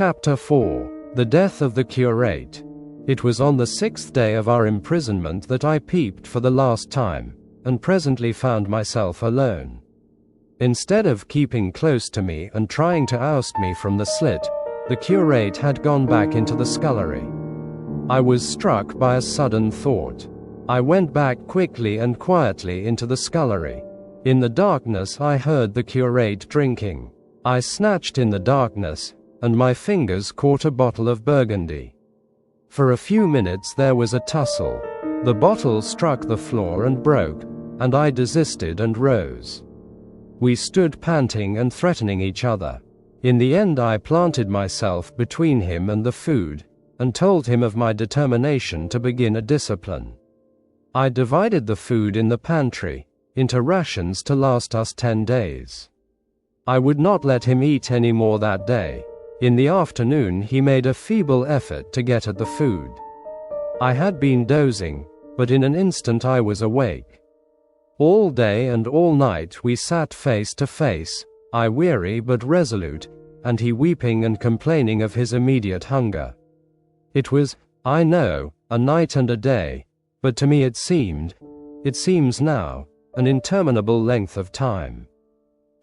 Chapter 4. The Death of the Curate. It was on the 6th day of our imprisonment that I peeped for the last time, and presently found myself alone. Instead of keeping close to me and trying to oust me from the slit, the curate had gone back into the scullery. I was struck by a sudden thought. I went back quickly and quietly into the scullery. In the darkness I heard the curate drinking. I snatched in the darkness, and my fingers caught a bottle of Burgundy. For a few minutes there was a tussle. The bottle struck the floor and broke, and I desisted and rose. We stood panting and threatening each other. In the end I planted myself between him and the food, and told him of my determination to begin a discipline. I divided the food in the pantry into rations to last us 10 days. I would not let him eat any more that day. In the afternoon he made a feeble effort to get at the food. I had been dozing, but in an instant I was awake. All day and all night we sat face to face, I weary but resolute, and he weeping and complaining of his immediate hunger. It was, I know, a night and a day, but to me it seems now, an interminable length of time.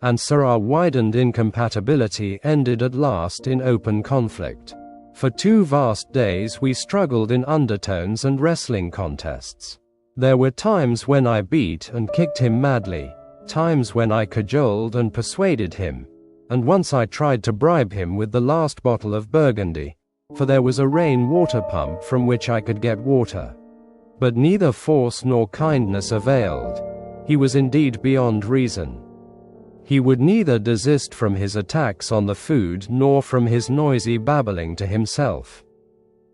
And so our widened incompatibility ended at last in open conflict. For 2 vast days we struggled in undertones and wrestling contests. There were times when I beat and kicked him madly, times when I cajoled and persuaded him, and once I tried to bribe him with the last bottle of Burgundy, for there was a rain water pump from which I could get water. But neither force nor kindness availed. He was indeed beyond reason. He would neither desist from his attacks on the food nor from his noisy babbling to himself.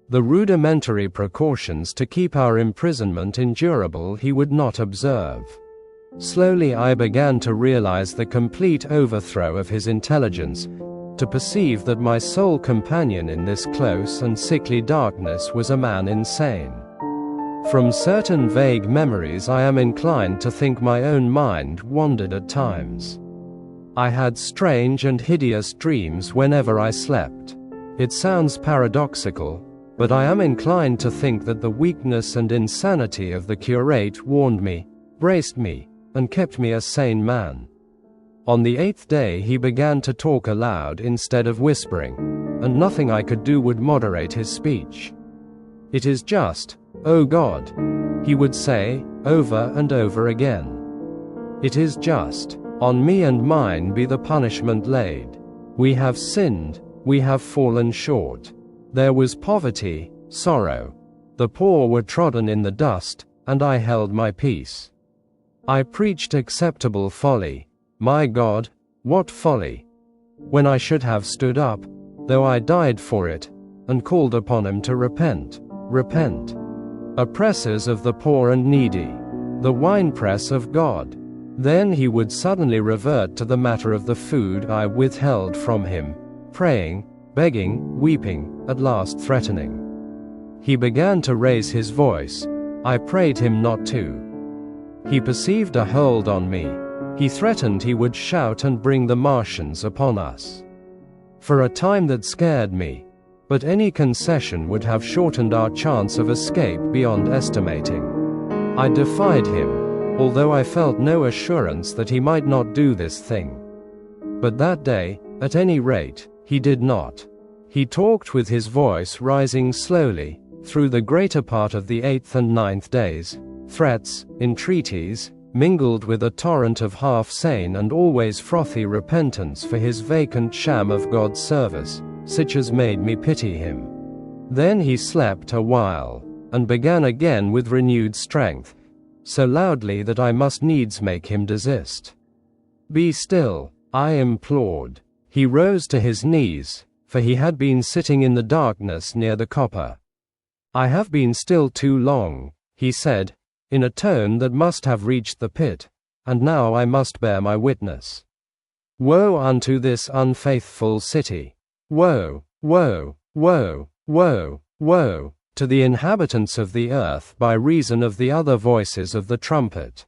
The rudimentary precautions to keep our imprisonment endurable he would not observe. Slowly I began to realize the complete overthrow of his intelligence, to perceive that my sole companion in this close and sickly darkness was a man insane. From certain vague memories I am inclined to think my own mind wandered at times. I had strange and hideous dreams whenever I slept. It sounds paradoxical, but I am inclined to think that the weakness and insanity of the curate warned me, braced me, and kept me a sane man. On the 8th day he began to talk aloud instead of whispering, and nothing I could do would moderate his speech. "It is just, O God," he would say, over and over again. "It is just. On me and mine be the punishment laid. We have sinned, we have fallen short. There was poverty, sorrow. The poor were trodden in the dust, and I held my peace. I preached acceptable folly. My God, what folly! When I should have stood up, though I died for it, and called upon him to repent. Repent. Oppressors of the poor and needy. The winepress of God." Then he would suddenly revert to the matter of the food I withheld from him, praying, begging, weeping, at last threatening. He began to raise his voice. I prayed him not to. He perceived a hold on me. He threatened he would shout and bring the Martians upon us. For a time that scared me, but any concession would have shortened our chance of escape beyond estimating. I defied him, although I felt no assurance that he might not do this thing. But that day, at any rate, he did not. He talked with his voice rising slowly, through the greater part of the 8th and 9th days, threats, entreaties, mingled with a torrent of half-sane and always frothy repentance for his vacant sham of God's service, such as made me pity him. Then he slept a while, and began again with renewed strength, so loudly that I must needs make him desist. "Be still," I implored. He rose to his knees, for he had been sitting in the darkness near the copper. "I have been still too long," he said, in a tone that must have reached the pit, "and now I must bear my witness. Woe unto this unfaithful city! Woe, woe, woe, woe, woe, to the inhabitants of the earth by reason of the other voices of the trumpet."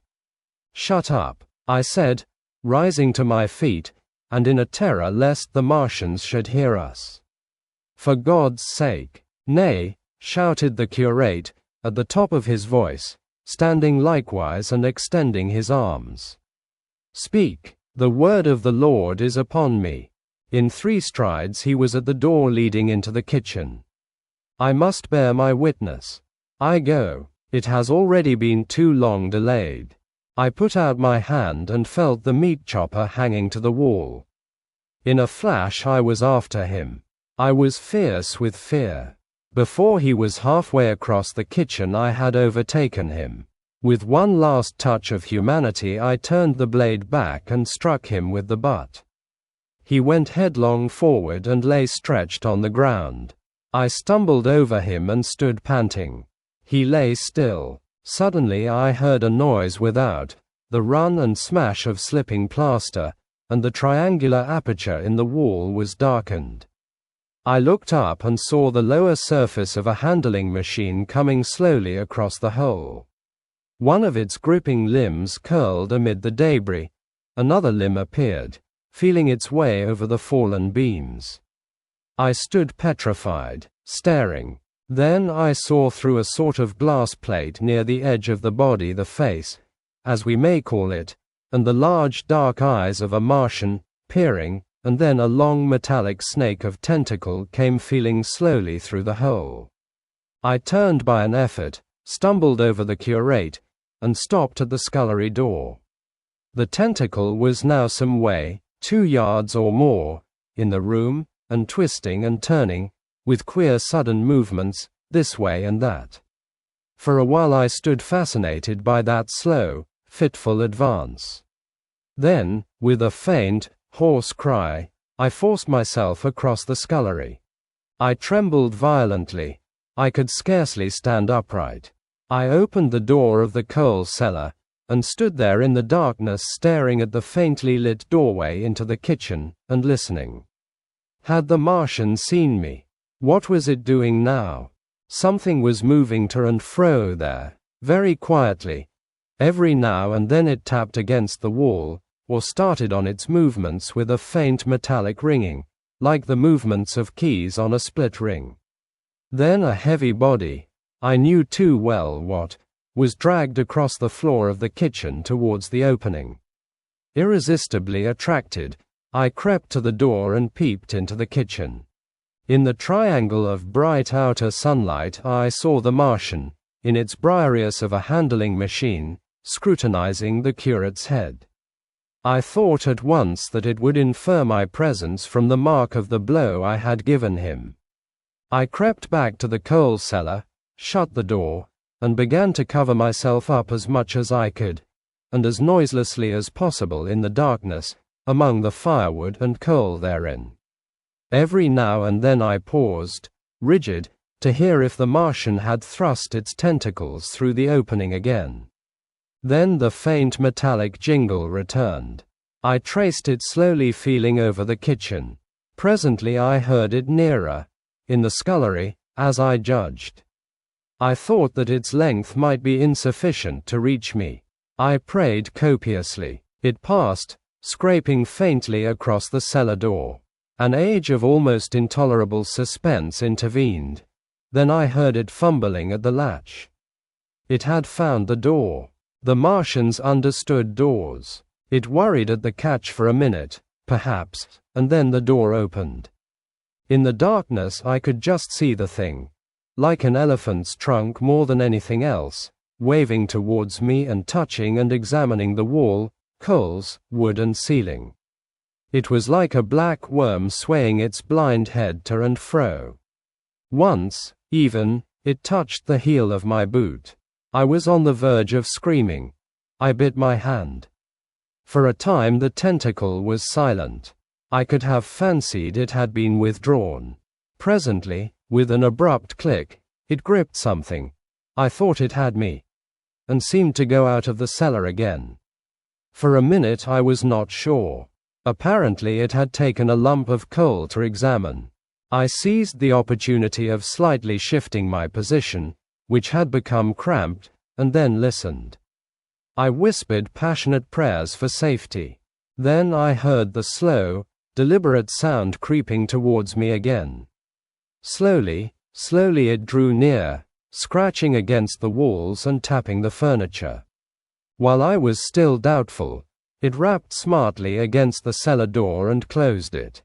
"Shut up," I said, rising to my feet, and in a terror lest the Martians should hear us. For God's sake. Nay, shouted the curate, at the top of his voice, standing likewise and extending his arms. Speak, the word of the Lord is upon me. In 3 strides he was at the door leading into the kitchen. I must bear my witness. I go. It has already been too long delayed. I put out my hand and felt the meat chopper hanging to the wall. In a flash I was after him. I was fierce with fear. Before he was halfway across the kitchen I had overtaken him. With one last touch of humanity I turned the blade back and struck him with the butt. He went headlong forward and lay stretched on the ground. I stumbled over him and stood panting. He lay still. Suddenly I heard a noise without, the run and smash of slipping plaster, and the triangular aperture in the wall was darkened. I looked up and saw the lower surface of a handling machine coming slowly across the hole. One of its gripping limbs curled amid the debris. Another limb appeared, feeling its way over the fallen beams. I stood petrified, staring. Then I saw through a sort of glass plate near the edge of the body the face, as we may call it, and the large dark eyes of a Martian, peering, and then a long metallic snake of tentacle came feeling slowly through the hole. I turned by an effort, stumbled over the curate, and stopped at the scullery door. The tentacle was now some way, 2 yards or more, in the room, and twisting and turning, with queer sudden movements, this way and that. For a while I stood fascinated by that slow, fitful advance. Then, with a faint, hoarse cry, I forced myself across the scullery. I trembled violently. I could scarcely stand upright. I opened the door of the coal cellar, and stood there in the darkness staring at the faintly lit doorway into the kitchen, and listening. Had the Martian seen me? What was it doing now? Something was moving to and fro there, very quietly. Every now and then it tapped against the wall, or started on its movements with a faint metallic ringing, like the movements of keys on a split ring. Then a heavy body, I knew too well what, was dragged across the floor of the kitchen towards the opening. Irresistibly attracted, I crept to the door and peeped into the kitchen. In the triangle of bright outer sunlight I saw the Martian, in its Briareus of a handling machine, scrutinizing the curate's head. I thought at once that it would infer my presence from the mark of the blow I had given him. I crept back to the coal cellar, shut the door, and began to cover myself up as much as I could, and as noiselessly as possible in the darkness, among the firewood and coal therein. Every now and then I paused, rigid, to hear if the Martian had thrust its tentacles through the opening again. Then the faint metallic jingle returned. I traced it slowly feeling over the kitchen. Presently I heard it nearer, in the scullery, as I judged. I thought that its length might be insufficient to reach me. I prayed copiously. It passed, scraping faintly across the cellar door. An age of almost intolerable suspense intervened. Then I heard it fumbling at the latch. It had found the door. The Martians understood doors. It worried at the catch for a minute, perhaps, and then the door opened. In the darkness I could just see the thing, like an elephant's trunk more than anything else, waving towards me and touching and examining the wall, coals, wood and ceiling. It was like a black worm swaying its blind head to and fro. Once, even, it touched the heel of my boot. I was on the verge of screaming. I bit my hand. For a time the tentacle was silent. I could have fancied it had been withdrawn. Presently, with an abrupt click, it gripped something. I thought it had me, and seemed to go out of the cellar again. For a minute I was not sure. Apparently it had taken a lump of coal to examine. I seized the opportunity of slightly shifting my position, which had become cramped, and then listened. I whispered passionate prayers for safety. Then I heard the slow, deliberate sound creeping towards me again. Slowly, slowly it drew near, scratching against the walls and tapping the furniture. While I was still doubtful, it rapped smartly against the cellar door and closed it.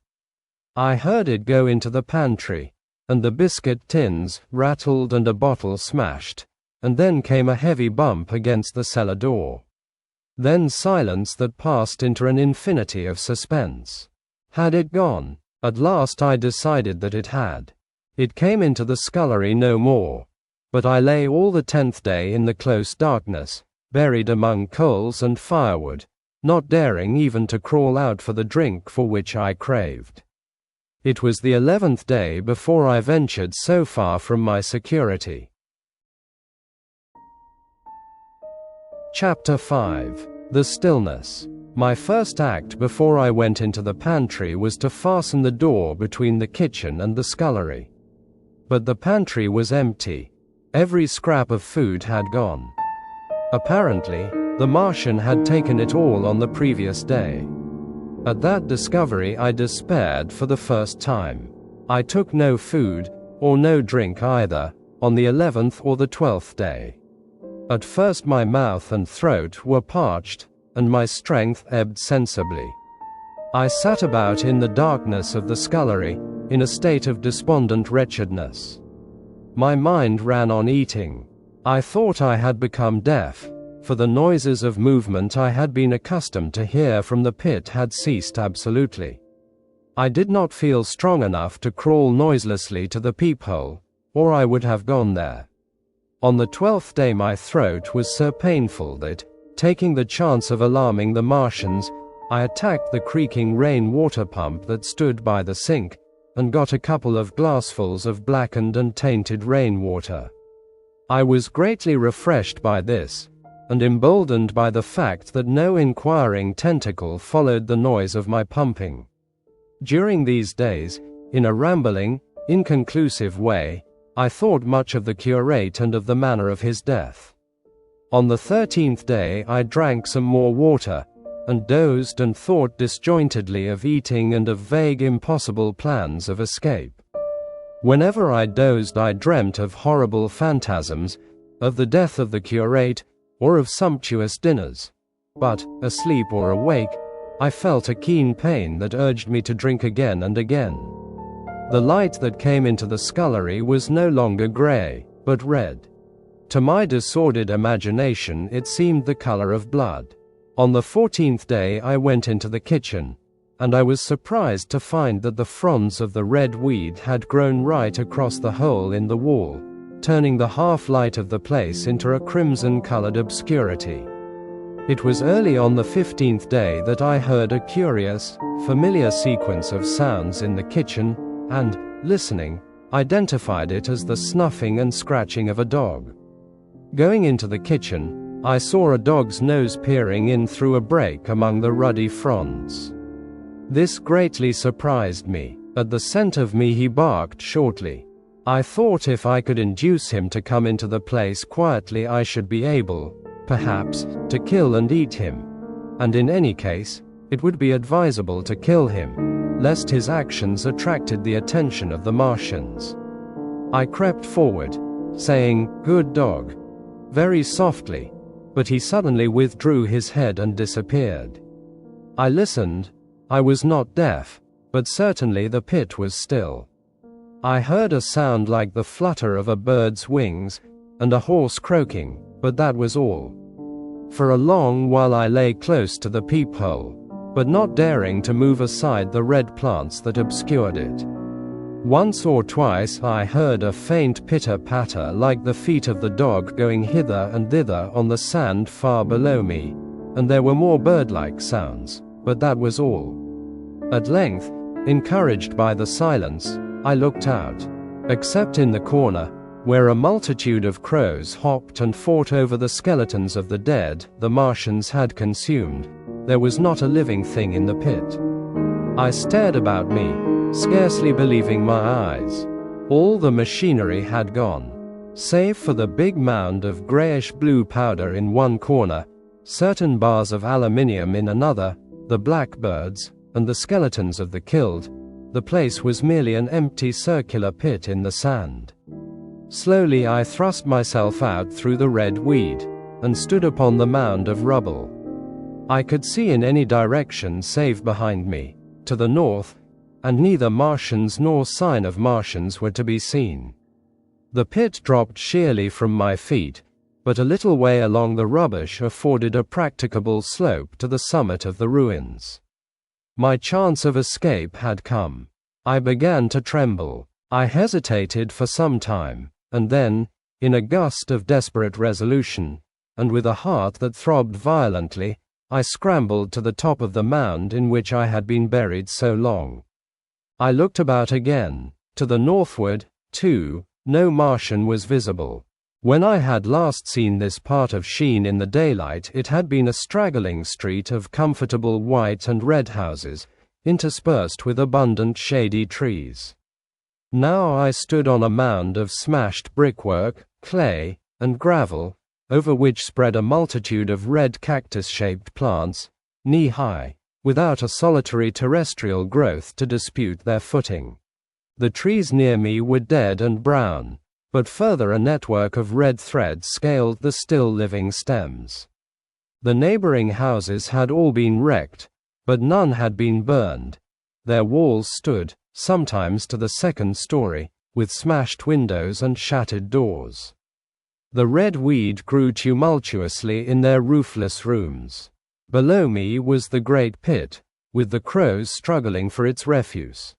I heard it go into the pantry, and the biscuit tins rattled and a bottle smashed, and then came a heavy bump against the cellar door. Then silence that passed into an infinity of suspense. Had it gone? At last I decided that it had. It came into the scullery no more, but I lay all the 10th day in the close darkness, buried among coals and firewood, not daring even to crawl out for the drink for which I craved. It was the 11th day before I ventured so far from my security. Chapter 5. The Stillness. My first act before I went into the pantry was to fasten the door between the kitchen and the scullery. But the pantry was empty. Every scrap of food had gone. Apparently, the Martian had taken it all on the previous day. At that discovery I despaired for the first time. I took no food, or no drink either, on the 11th or the 12th day. At first my mouth and throat were parched, and my strength ebbed sensibly. I sat about in the darkness of the scullery, in a state of despondent wretchedness. My mind ran on eating. I thought I had become deaf, for the noises of movement I had been accustomed to hear from the pit had ceased absolutely. I did not feel strong enough to crawl noiselessly to the peephole, or I would have gone there. On the 12th day my throat was so painful that, taking the chance of alarming the Martians, I attacked the creaking rain-water pump that stood by the sink, and got a couple of glassfuls of blackened and tainted rainwater. I was greatly refreshed by this, and emboldened by the fact that no inquiring tentacle followed the noise of my pumping. During these days, in a rambling, inconclusive way, I thought much of the curate and of the manner of his death. On the 13th day I drank some more water, and dozed and thought disjointedly of eating and of vague impossible plans of escape. Whenever I dozed I dreamt of horrible phantasms, of the death of the curate, or of sumptuous dinners. But, asleep or awake, I felt a keen pain that urged me to drink again and again. The light that came into the scullery was no longer grey, but red. To my disordered imagination it seemed the color of blood. On the 14th day I went into the kitchen, and I was surprised to find that the fronds of the red weed had grown right across the hole in the wall, turning the half-light of the place into a crimson-colored obscurity. It was early on the 15th day that I heard a curious, familiar sequence of sounds in the kitchen, and, listening, identified it as the snuffing and scratching of a dog. Going into the kitchen, I saw a dog's nose peering in through a break among the ruddy fronds. This greatly surprised me. At the scent of me he barked shortly. I thought if I could induce him to come into the place quietly I should be able, perhaps, to kill and eat him. And in any case, it would be advisable to kill him, lest his actions attracted the attention of the Martians. I crept forward, saying, "Good dog," very softly, but he suddenly withdrew his head and disappeared. I listened. I was not deaf, but certainly the pit was still. I heard a sound like the flutter of a bird's wings, and a horse croaking, but that was all. For a long while I lay close to the peephole, but not daring to move aside the red plants that obscured it. Once or twice I heard a faint pitter-patter like the feet of the dog going hither and thither on the sand far below me, and there were more bird-like sounds, but that was all. At length, encouraged by the silence, I looked out. Except in the corner, where a multitude of crows hopped and fought over the skeletons of the dead the Martians had consumed, there was not a living thing in the pit. I stared about me, scarcely believing my eyes. All the machinery had gone, save for the big mound of grayish-blue powder in one corner, certain bars of aluminium in another, the blackbirds, and the skeletons of the killed, The place was merely an empty circular pit in the sand. Slowly I thrust myself out through the red weed, and stood upon the mound of rubble. I could see in any direction save behind me, to the north, and neither Martians nor sign of Martians were to be seen. The pit dropped sheerly from my feet, but a little way along the rubbish afforded a practicable slope to the summit of the ruins. My chance of escape had come. I began to tremble. I hesitated for some time, and then, in a gust of desperate resolution, and with a heart that throbbed violently, I scrambled to the top of the mound in which I had been buried so long. I looked about again. To the northward, too, no Martian was visible. When I had last seen this part of Sheen in the daylight, it had been a straggling street of comfortable white and red houses, interspersed with abundant shady trees. Now I stood on a mound of smashed brickwork, clay, and gravel, over which spread a multitude of red cactus-shaped plants, knee-high, without a solitary terrestrial growth to dispute their footing. The trees near me were dead and brown, but further a network of red threads scaled the still living stems. The neighboring houses had all been wrecked, but none had been burned. Their walls stood, sometimes to the second story, with smashed windows and shattered doors. The red weed grew tumultuously in their roofless rooms. Below me was the great pit, with the crows struggling for its refuse.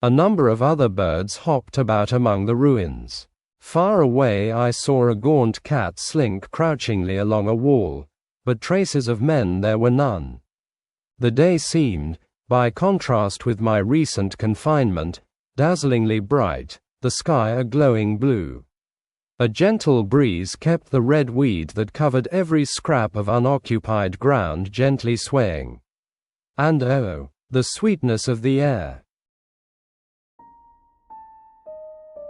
A number of other birds hopped about among the ruins. Far away I saw a gaunt cat slink crouchingly along a wall, but traces of men there were none. The day seemed, by contrast with my recent confinement, dazzlingly bright, the sky a glowing blue. A gentle breeze kept the red weed that covered every scrap of unoccupied ground gently swaying. And oh, the sweetness of the air!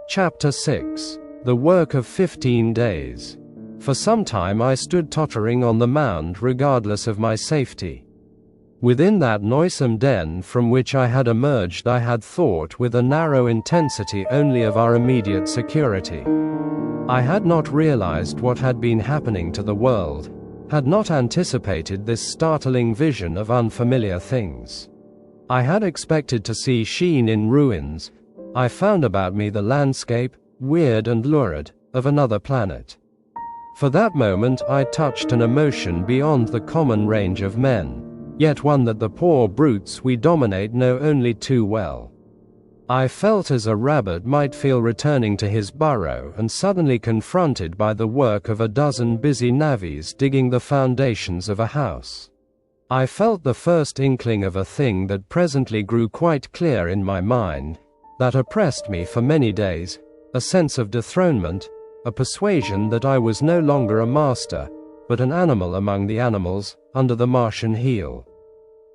Chapter 6. The Work of 15 Days. For some time I stood tottering on the mound regardless of my safety. Within that noisome den from which I had emerged I had thought with a narrow intensity only of our immediate security. I had not realized what had been happening to the world, had not anticipated this startling vision of unfamiliar things. I had expected to see Sheen in ruins. I found about me the landscape, weird and lurid, of another planet. For that moment I touched an emotion beyond the common range of men, yet one that the poor brutes we dominate know only too well. I felt as a rabbit might feel returning to his burrow and suddenly confronted by the work of a dozen busy navvies digging the foundations of a house. I felt the first inkling of a thing that presently grew quite clear in my mind, that oppressed me for many days, a sense of dethronement, a persuasion that I was no longer a master, but an animal among the animals, under the Martian heel.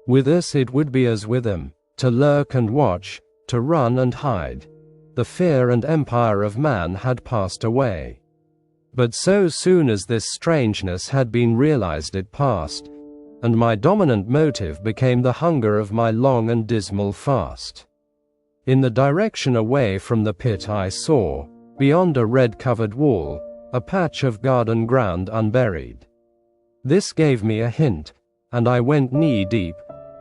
With us it would be as with them, to lurk and watch, to run and hide. The fear and empire of man had passed away. But so soon as this strangeness had been realized it passed, and my dominant motive became the hunger of my long and dismal fast. In the direction away from the pit I saw, beyond a red-covered wall, a patch of garden ground unburied. This gave me a hint, and I went knee-deep,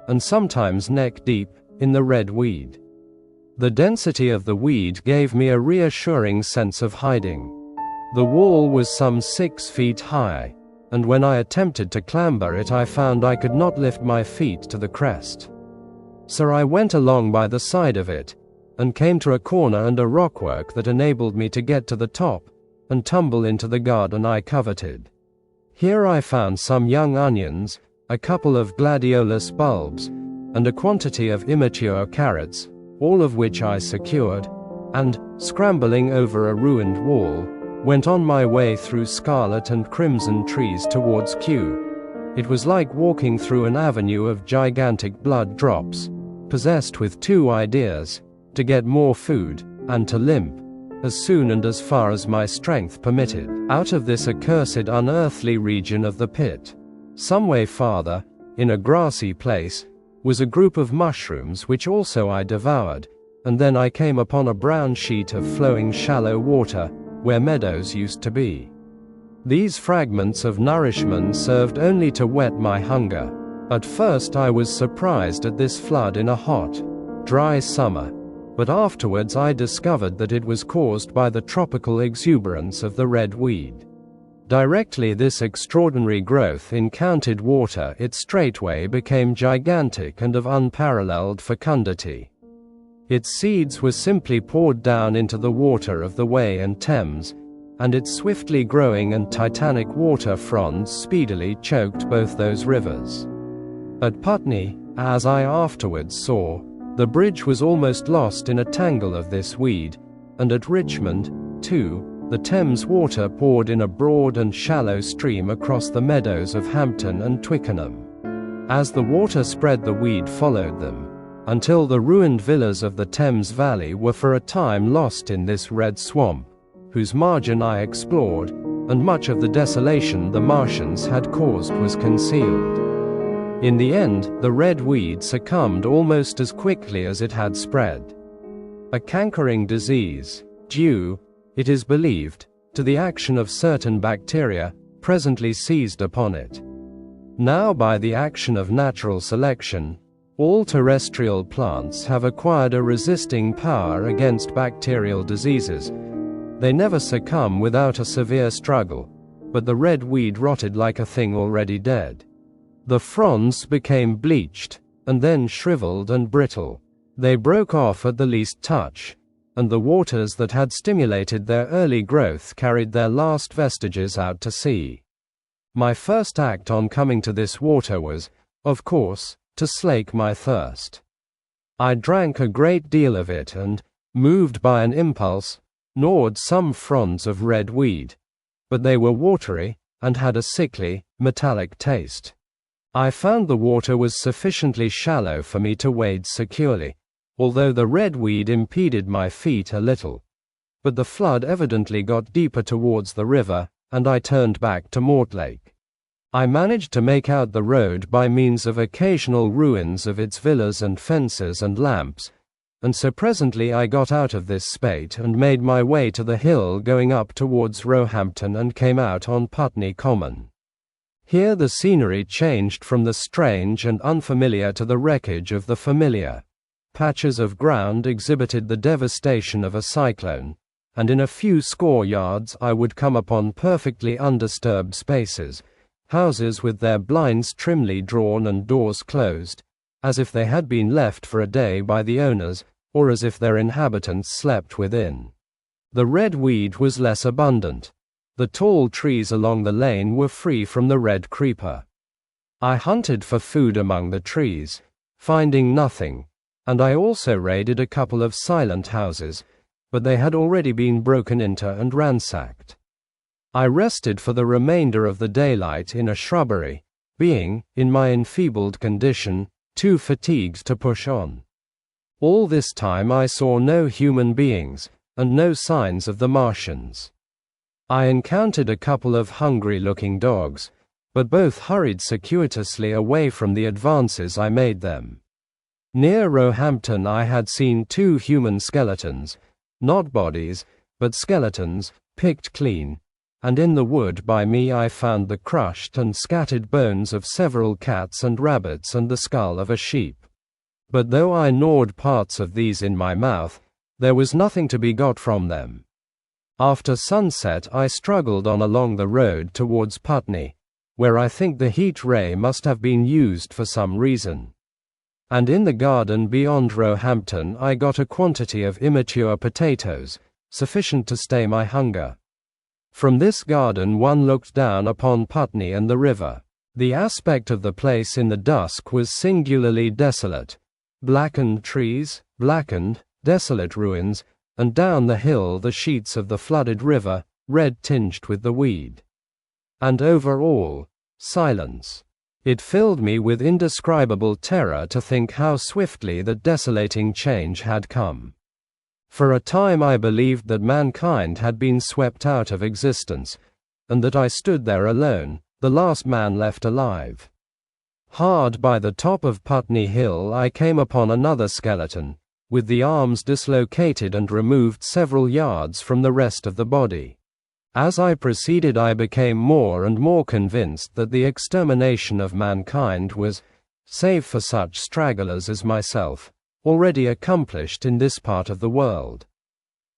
and sometimes neck-deep, in the red weed. The density of the weed gave me a reassuring sense of hiding. The wall was some 6 feet high, and when I attempted to clamber it I found I could not lift my feet to the crest. So I went along by the side of it, and came to a corner and a rockwork that enabled me to get to the top, and tumble into the garden I coveted. Here I found some young onions, a couple of gladiolus bulbs, and a quantity of immature carrots, all of which I secured, and, scrambling over a ruined wall, went on my way through scarlet and crimson trees towards Kew. It was like walking through an avenue of gigantic blood drops, possessed with 2 ideas, to get more food, and to limp, as soon and as far as my strength permitted, out of this accursed unearthly region of the pit. Some way farther, in a grassy place, was a group of mushrooms which also I devoured, and then I came upon a brown sheet of flowing shallow water, where meadows used to be. These fragments of nourishment served only to whet my hunger. At first I was surprised at this flood in a hot, dry summer, but afterwards I discovered that it was caused by the tropical exuberance of the red weed. Directly this extraordinary growth encountered water, it straightway became gigantic and of unparalleled fecundity. Its seeds were simply poured down into the water of the Wey and Thames, and its swiftly growing and titanic water fronds speedily choked both those rivers. At Putney, as I afterwards saw, the bridge was almost lost in a tangle of this weed, and at Richmond, too, the Thames water poured in a broad and shallow stream across the meadows of Hampton and Twickenham. As the water spread, the weed followed them, until the ruined villas of the Thames Valley were for a time lost in this red swamp, whose margin I explored, and much of the desolation the Martians had caused was concealed. In the end, the red weed succumbed almost as quickly as it had spread. A cankering disease, due, it is believed, to the action of certain bacteria, presently seized upon it. Now, by the action of natural selection, all terrestrial plants have acquired a resisting power against bacterial diseases. They never succumb without a severe struggle, but the red weed rotted like a thing already dead. The fronds became bleached, and then shriveled and brittle. They broke off at the least touch, and the waters that had stimulated their early growth carried their last vestiges out to sea. My first act on coming to this water was, of course, to slake my thirst. I drank a great deal of it and, moved by an impulse, gnawed some fronds of red weed, but they were watery, and had a sickly, metallic taste. I found the water was sufficiently shallow for me to wade securely, although the red weed impeded my feet a little. But the flood evidently got deeper towards the river, and I turned back to Mortlake. I managed to make out the road by means of occasional ruins of its villas and fences and lamps, and so presently I got out of this spate and made my way to the hill going up towards Roehampton and came out on Putney Common. Here the scenery changed from the strange and unfamiliar to the wreckage of the familiar. Patches of ground exhibited the devastation of a cyclone, and in a few score yards I would come upon perfectly undisturbed spaces, houses with their blinds trimly drawn and doors closed, as if they had been left for a day by the owners, or as if their inhabitants slept within. The red weed was less abundant. The tall trees along the lane were free from the red creeper. I hunted for food among the trees, finding nothing, and I also raided a couple of silent houses, but they had already been broken into and ransacked. I rested for the remainder of the daylight in a shrubbery, being, in my enfeebled condition, too fatigued to push on. All this time I saw no human beings, and no signs of the Martians. I encountered a couple of hungry-looking dogs, but both hurried circuitously away from the advances I made them. Near Roehampton I had seen 2 human skeletons, not bodies, but skeletons, picked clean, and in the wood by me I found the crushed and scattered bones of several cats and rabbits and the skull of a sheep. But though I gnawed parts of these in my mouth, there was nothing to be got from them. After sunset I struggled on along the road towards Putney, where I think the heat ray must have been used for some reason. And in the garden beyond Roehampton I got a quantity of immature potatoes, sufficient to stay my hunger. From this garden one looked down upon Putney and the river. The aspect of the place in the dusk was singularly desolate. Blackened trees, blackened, desolate ruins, and down the hill the sheets of the flooded river, red tinged with the weed. And over all, silence. It filled me with indescribable terror to think how swiftly the desolating change had come. For a time I believed that mankind had been swept out of existence, and that I stood there alone, the last man left alive. Hard by the top of Putney Hill I came upon another skeleton, with the arms dislocated and removed several yards from the rest of the body. As I proceeded I became more and more convinced that the extermination of mankind was, save for such stragglers as myself, already accomplished in this part of the world.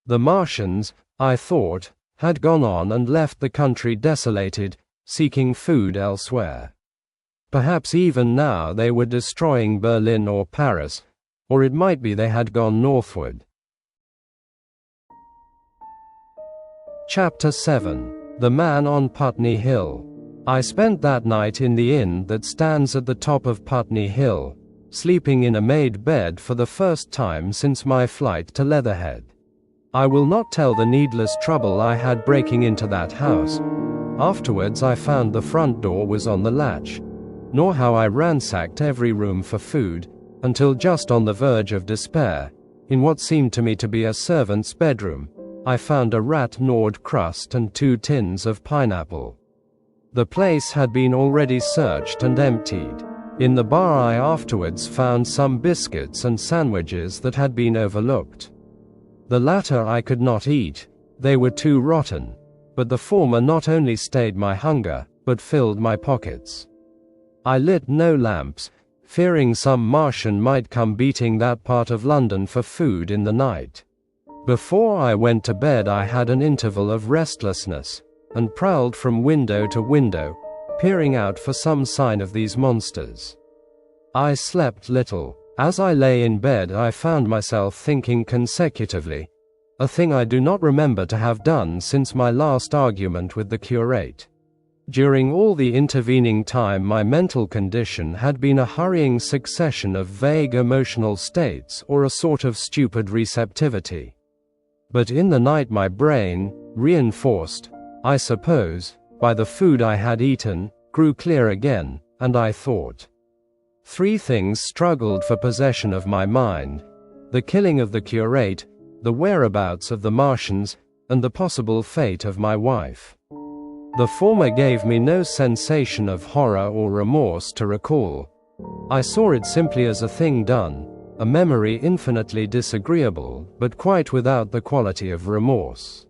The Martians, I thought, had gone on and left the country desolated, seeking food elsewhere. Perhaps even now they were destroying Berlin or Paris, or it might be they had gone northward. Chapter 7. The Man on Putney Hill. I spent that night in the inn that stands at the top of Putney Hill, sleeping in a made bed for the first time since my flight to Leatherhead. I will not tell the needless trouble I had breaking into that house. Afterwards I found the front door was on the latch, nor how I ransacked every room for food, until just on the verge of despair, in what seemed to me to be a servant's bedroom, I found a rat-gnawed crust and 2 tins of pineapple. The place had been already searched and emptied. In the bar I afterwards found some biscuits and sandwiches that had been overlooked. The latter I could not eat, they were too rotten, but the former not only stayed my hunger, but filled my pockets. I lit no lamps, fearing some Martian might come beating that part of London for food in the night. Before I went to bed I had an interval of restlessness, and prowled from window to window, peering out for some sign of these monsters. I slept little. As I lay in bed I found myself thinking consecutively, a thing I do not remember to have done since my last argument with the curate. During all the intervening time my mental condition had been a hurrying succession of vague emotional states or a sort of stupid receptivity. But in the night my brain, reinforced, I suppose, by the food I had eaten, grew clear again, and I thought. 3 things struggled for possession of my mind: the killing of the curate, the whereabouts of the Martians, and the possible fate of my wife. The former gave me no sensation of horror or remorse to recall. I saw it simply as a thing done, a memory infinitely disagreeable, but quite without the quality of remorse.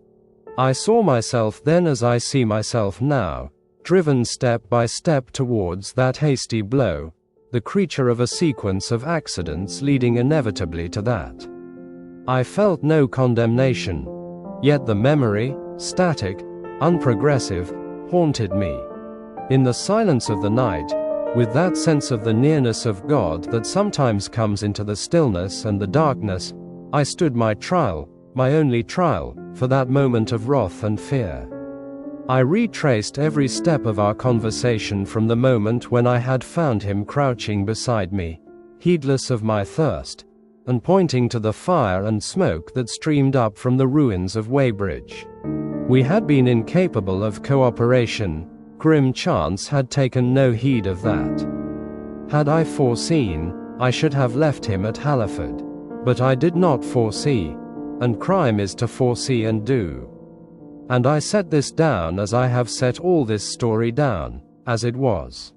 I saw myself then as I see myself now, driven step by step towards that hasty blow, the creature of a sequence of accidents leading inevitably to that. I felt no condemnation, yet the memory, static, unprogressive, haunted me. In the silence of the night, with that sense of the nearness of God that sometimes comes into the stillness and the darkness, I stood my trial, my only trial, for that moment of wrath and fear. I retraced every step of our conversation from the moment when I had found him crouching beside me, heedless of my thirst, and pointing to the fire and smoke that streamed up from the ruins of Weybridge. We had been incapable of cooperation. Grim chance had taken no heed of that. Had I foreseen, I should have left him at Halliford. But I did not foresee, and crime is to foresee and do. And I set this down as I have set all this story down, as it was.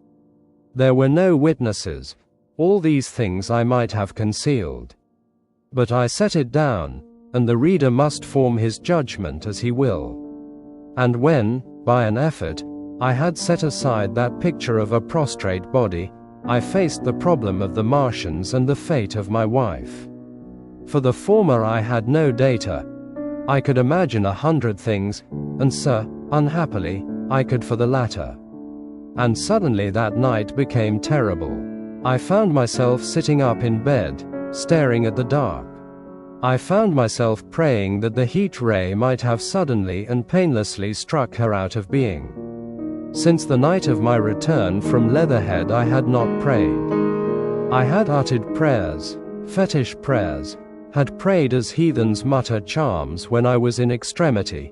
There were no witnesses. All these things I might have concealed. But I set it down, and the reader must form his judgment as he will. And when, by an effort, I had set aside that picture of a prostrate body, I faced the problem of the Martians and the fate of my wife. For the former I had no data. I could imagine 100 things, and unhappily, I could for the latter. And suddenly that night became terrible. I found myself sitting up in bed, staring at the dark. I found myself praying that the heat ray might have suddenly and painlessly struck her out of being. Since the night of my return from Leatherhead I had not prayed. I had uttered prayers, fetish prayers, had prayed as heathens mutter charms when I was in extremity,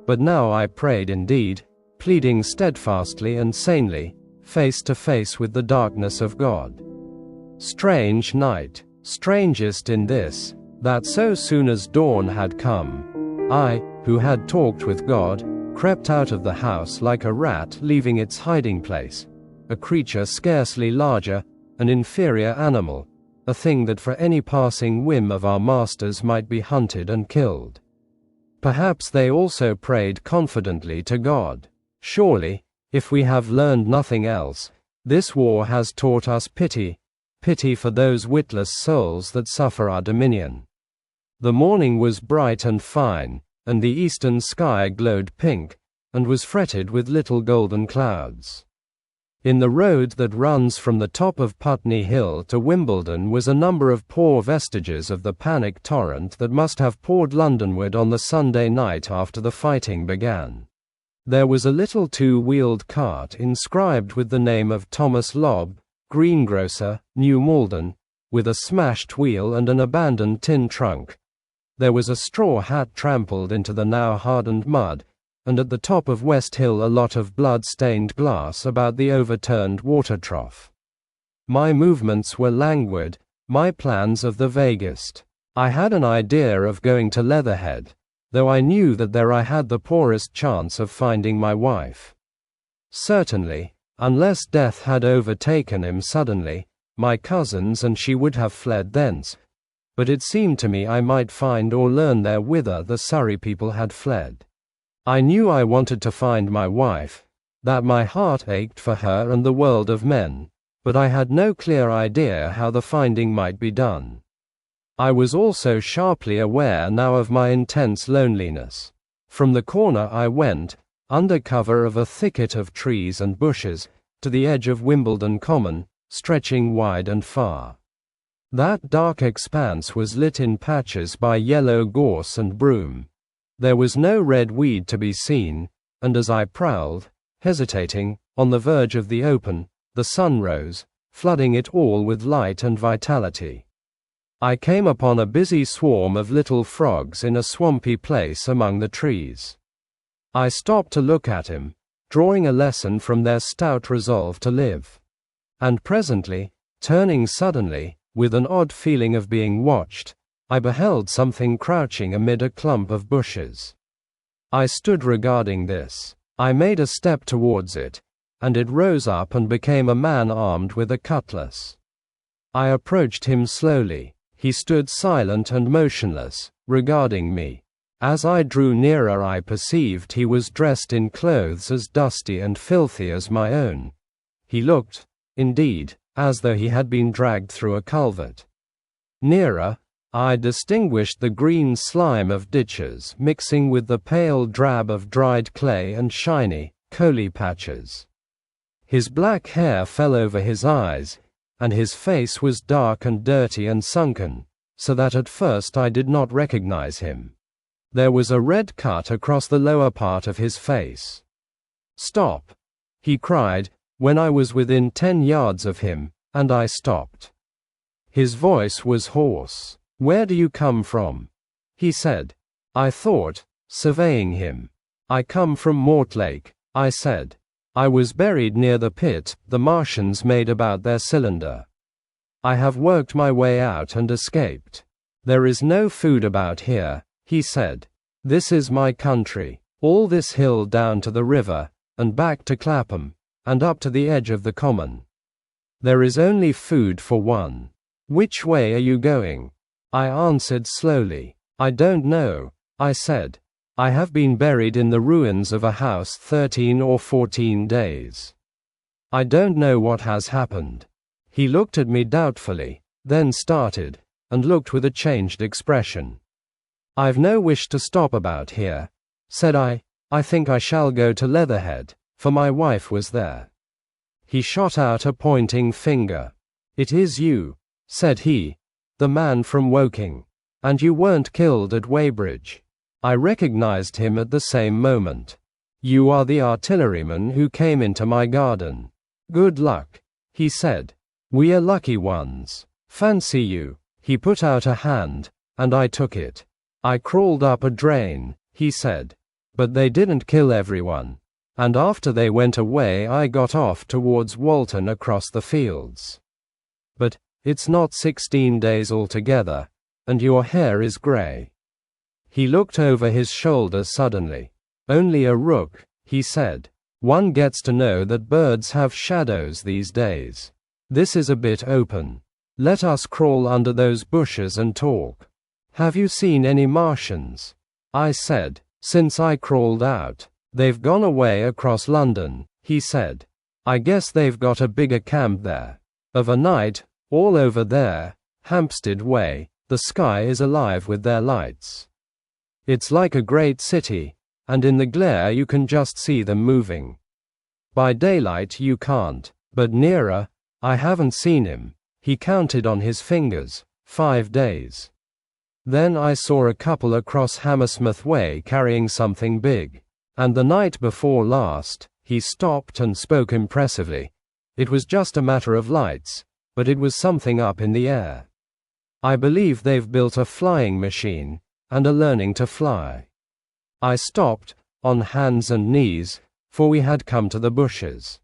but now I prayed indeed, pleading steadfastly and sanely, face to face with the darkness of God. Strange night, strangest in this, that so soon as dawn had come, I, who had talked with God, crept out of the house like a rat leaving its hiding place, a creature scarcely larger, an inferior animal, a thing that for any passing whim of our masters might be hunted and killed. Perhaps they also prayed confidently to God. Surely, if we have learned nothing else, this war has taught us pity, pity for those witless souls that suffer our dominion. The morning was bright and fine, and the eastern sky glowed pink, and was fretted with little golden clouds. In the road that runs from the top of Putney Hill to Wimbledon was a number of poor vestiges of the panic torrent that must have poured Londonward on the Sunday night after the fighting began. There was a little two-wheeled cart inscribed with the name of Thomas Lobb, greengrocer, New Malden, with a smashed wheel and an abandoned tin trunk. There was a straw hat trampled into the now hardened mud, and at the top of West Hill a lot of blood-stained glass about the overturned water trough. My movements were languid, my plans of the vaguest. I had an idea of going to Leatherhead, though I knew that there I had the poorest chance of finding my wife. Certainly, unless death had overtaken him suddenly, my cousins and she would have fled thence, but it seemed to me I might find or learn there whither the Surrey people had fled. I knew I wanted to find my wife, that my heart ached for her and the world of men, but I had no clear idea how the finding might be done. I was also sharply aware now of my intense loneliness. From the corner I went, under cover of a thicket of trees and bushes, to the edge of Wimbledon Common, stretching wide and far. That dark expanse was lit in patches by yellow gorse and broom. There was no red weed to be seen, and as I prowled, hesitating, on the verge of the open, the sun rose, flooding it all with light and vitality. I came upon a busy swarm of little frogs in a swampy place among the trees. I stopped to look at him, drawing a lesson from their stout resolve to live. And presently, turning suddenly, with an odd feeling of being watched, I beheld something crouching amid a clump of bushes. I stood regarding this. I made a step towards it, and it rose up and became a man armed with a cutlass. I approached him slowly. He stood silent and motionless, regarding me. As I drew nearer I perceived he was dressed in clothes as dusty and filthy as my own. He looked, indeed, as though he had been dragged through a culvert. Nearer, I distinguished the green slime of ditches mixing with the pale drab of dried clay and shiny, coaly patches. His black hair fell over his eyes, and his face was dark and dirty and sunken, so that at first I did not recognize him. There was a red cut across the lower part of his face. "Stop!" he cried, when I was within 10 yards of him, and I stopped. His voice was hoarse. "Where do you come from?" he said. I thought, surveying him. "I come from Mortlake," I said. "I was buried near the pit the Martians made about their cylinder. I have worked my way out and escaped. There is no food about here," he said. "This is my country, all this hill down to the river, and back to Clapham, and up to the edge of the common. There is only food for one. Which way are you going?" I answered slowly. "I don't know," I said. "I have been buried in the ruins of a house 13 or 14 days. I don't know what has happened." He looked at me doubtfully, then started, and looked with a changed expression. "I've no wish to stop about here," said I. "I think I shall go to Leatherhead, for my wife was there." He shot out a pointing finger. "It is you," said he, "the man from Woking. And you weren't killed at Weybridge." I recognized him at the same moment. "You are the artilleryman who came into my garden. Good luck," he said. "We are lucky ones. Fancy you." He put out a hand, and I took it. "I crawled up a drain," he said. "But they didn't kill everyone. And after they went away I got off towards Walton across the fields. But it's not 16 days altogether, and your hair is grey." He looked over his shoulder suddenly. "Only a rook," he said. One gets to know that birds have shadows these days. This is a bit open. Let us crawl under those bushes and talk. Have you seen any Martians? I said. Since I crawled out. They've gone away across London, he said. I guess they've got a bigger camp there. Of a night, all over there, Hampstead Way, the sky is alive with their lights. It's like a great city, and in the glare you can just see them moving. By daylight you can't, but nearer, I haven't seen him. He counted on his fingers, 5 days. Then I saw a couple across Hammersmith Way carrying something big. And the night before last, he stopped and spoke impressively. It was just a matter of lights, but it was something up in the air. I believe they've built a flying machine, and are learning to fly. I stopped, on hands and knees, for we had come to the bushes.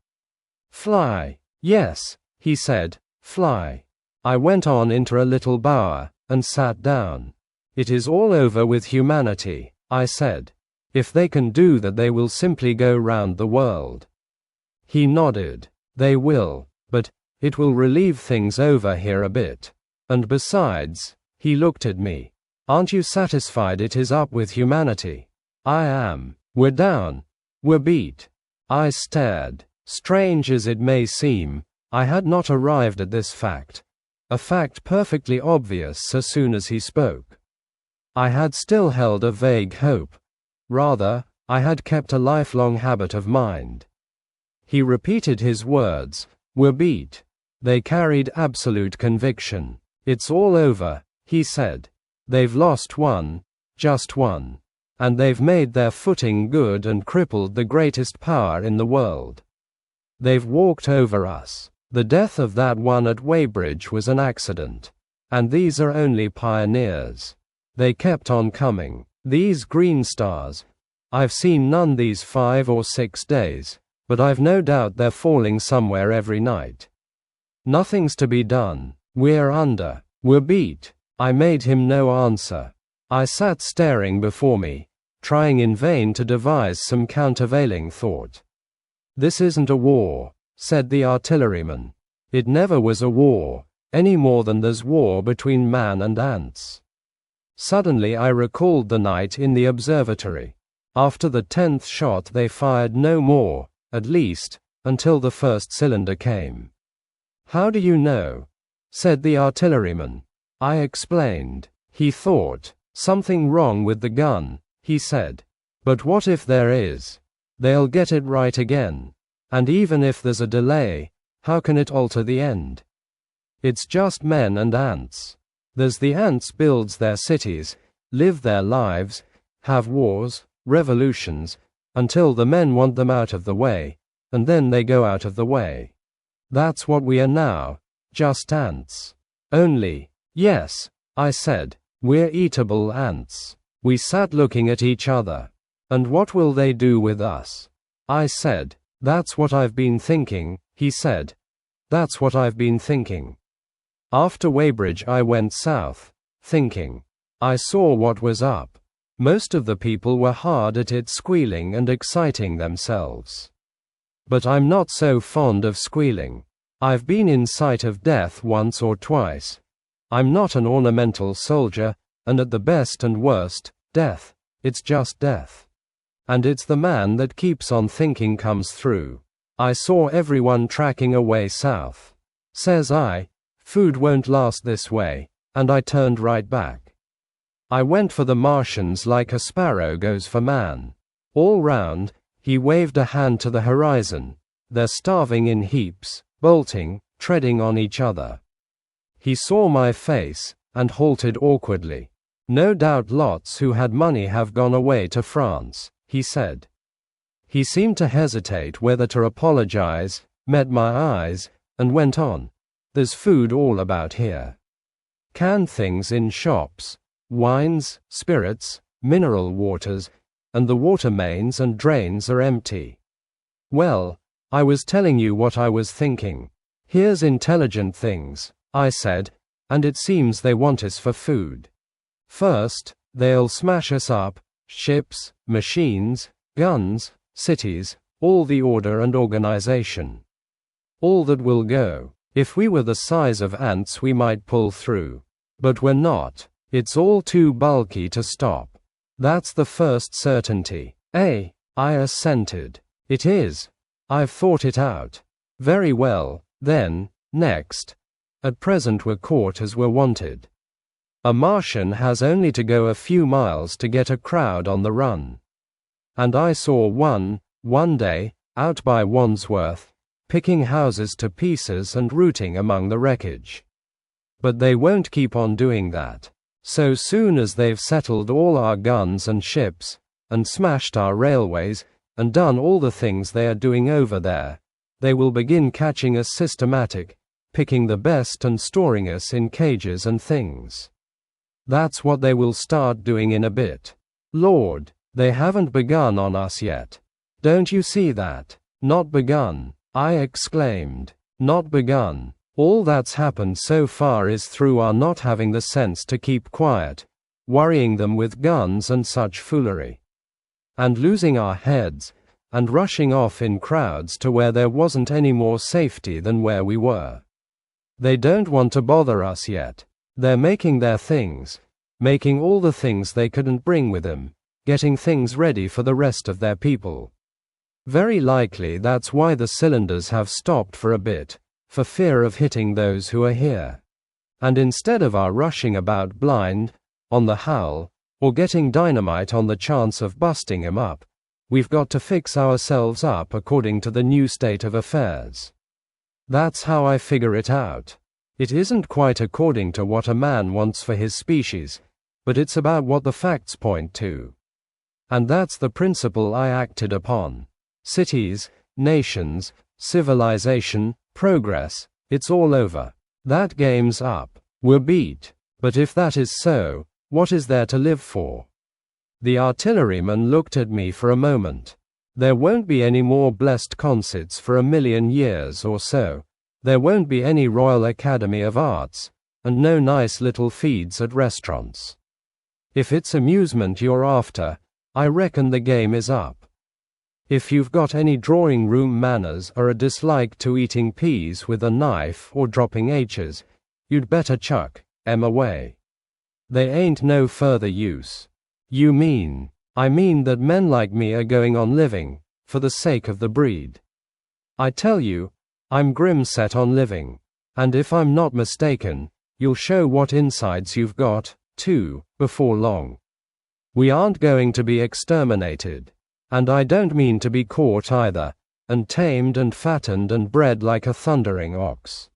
Fly, yes, he said, fly. I went on into a little bower, and sat down. It is all over with humanity, I said. If they can do that, they will simply go round the world. He nodded. They will, but it will relieve things over here a bit. And besides, he looked at me. Aren't you satisfied it is up with humanity? I am. We're down. We're beat. I stared. Strange as it may seem, I had not arrived at this fact. A fact perfectly obvious as soon as he spoke. I had still held a vague hope. Rather, I had kept a lifelong habit of mind. He repeated his words. We're beat. They carried absolute conviction. It's all over, he said. They've lost one, just one. And they've made their footing good and crippled the greatest power in the world. They've walked over us. The death of that one at Weybridge was an accident. And these are only pioneers. They kept on coming. These green stars. I've seen none these 5 or 6 days, but I've no doubt they're falling somewhere every night. Nothing's to be done. We're under. We're beat. I made him no answer. I sat staring before me, trying in vain to devise some countervailing thought. This isn't a war, said the artilleryman. It never was a war, any more than there's war between man and ants. Suddenly I recalled the night in the observatory. After the 10th shot they fired no more, at least, until the first cylinder came. How do you know? Said the artilleryman. I explained. He thought. Something wrong with the gun, he said. But what if there is? They'll get it right again. And even if there's a delay, how can it alter the end? It's just men and ants. There's the ants builds their cities, live their lives, have wars, revolutions, until the men want them out of the way, and then they go out of the way. That's what we are now, just ants. Only, yes, I said, we're eatable ants. We sat looking at each other. And what will they do with us? I said, that's what I've been thinking, he said. That's what I've been thinking. After Weybridge I went south, thinking. I saw what was up. Most of the people were hard at it, squealing and exciting themselves. But I'm not so fond of squealing. I've been in sight of death once or twice. I'm not an ornamental soldier, and at the best and worst, death, it's just death. And it's the man that keeps on thinking comes through. I saw everyone tracking away south. Says I, food won't last this way, and I turned right back. I went for the Martians like a sparrow goes for man. All round, he waved a hand to the horizon. They're starving in heaps, bolting, treading on each other. He saw my face, and halted awkwardly. No doubt lots who had money have gone away to France, he said. He seemed to hesitate whether to apologize, met my eyes, and went on. There's food all about here. Canned things in shops, wines, spirits, mineral waters, and the water mains and drains are empty. Well, I was telling you what I was thinking. Here's intelligent things, I said, and it seems they want us for food. First, they'll smash us up, ships, machines, guns, cities, all the order and organization. All that will go. If we were the size of ants we might pull through. But we're not. It's all too bulky to stop. That's the first certainty. I assented. It is. I've thought it out. Very well, then, next. At present we're caught as we're wanted. A Martian has only to go a few miles to get a crowd on the run. And I saw one day, out by Wandsworth, picking houses to pieces and rooting among the wreckage. But they won't keep on doing that. So soon as they've settled all our guns and ships, and smashed our railways, and done all the things they are doing over there, they will begin catching us systematic, picking the best and storing us in cages and things. That's what they will start doing in a bit. Lord, they haven't begun on us yet. Don't you see that? Not begun, I exclaimed. Not begun. All that's happened so far is through our not having the sense to keep quiet, worrying them with guns and such foolery. And losing our heads, and rushing off in crowds to where there wasn't any more safety than where we were. They don't want to bother us yet. They're making their things, making all the things they couldn't bring with them, getting things ready for the rest of their people. Very likely that's why the cylinders have stopped for a bit, for fear of hitting those who are here. And instead of our rushing about blind, on the howl, or getting dynamite on the chance of busting him up, we've got to fix ourselves up according to the new state of affairs. That's how I figure it out. It isn't quite according to what a man wants for his species, but it's about what the facts point to. And that's the principle I acted upon. Cities, nations, civilization, progress, it's all over. That game's up. We're beat. But if that is so, what is there to live for? The artilleryman looked at me for a moment. There won't be any more blessed concerts for 1,000,000 years or so. There won't be any Royal Academy of Arts, and no nice little feeds at restaurants. If it's amusement you're after, I reckon the game is up. If you've got any drawing room manners or a dislike to eating peas with a knife or dropping H's, you'd better chuck 'em away. They ain't no further use. You mean? I mean that men like me are going on living, for the sake of the breed. I tell you, I'm grim set on living, and if I'm not mistaken, you'll show what insides you've got, too, before long. We aren't going to be exterminated. And I don't mean to be caught either, and tamed and fattened and bred like a thundering ox.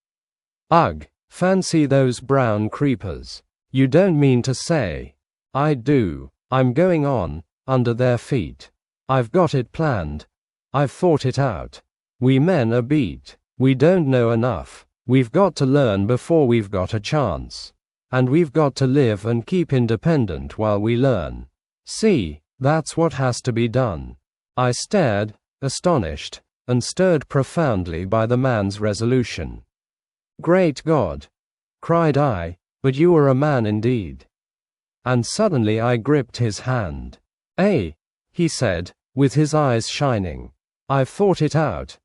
Ugh, fancy those brown creepers. You don't mean to say. I do. I'm going on, under their feet. I've got it planned. I've thought it out. We men are beat. We don't know enough. We've got to learn before we've got a chance. And we've got to live and keep independent while we learn. See? That's what has to be done. I stared, astonished, and stirred profoundly by the man's resolution. Great God! Cried I, but you are a man indeed. And suddenly I gripped his hand. He said, with his eyes shining. I've thought it out.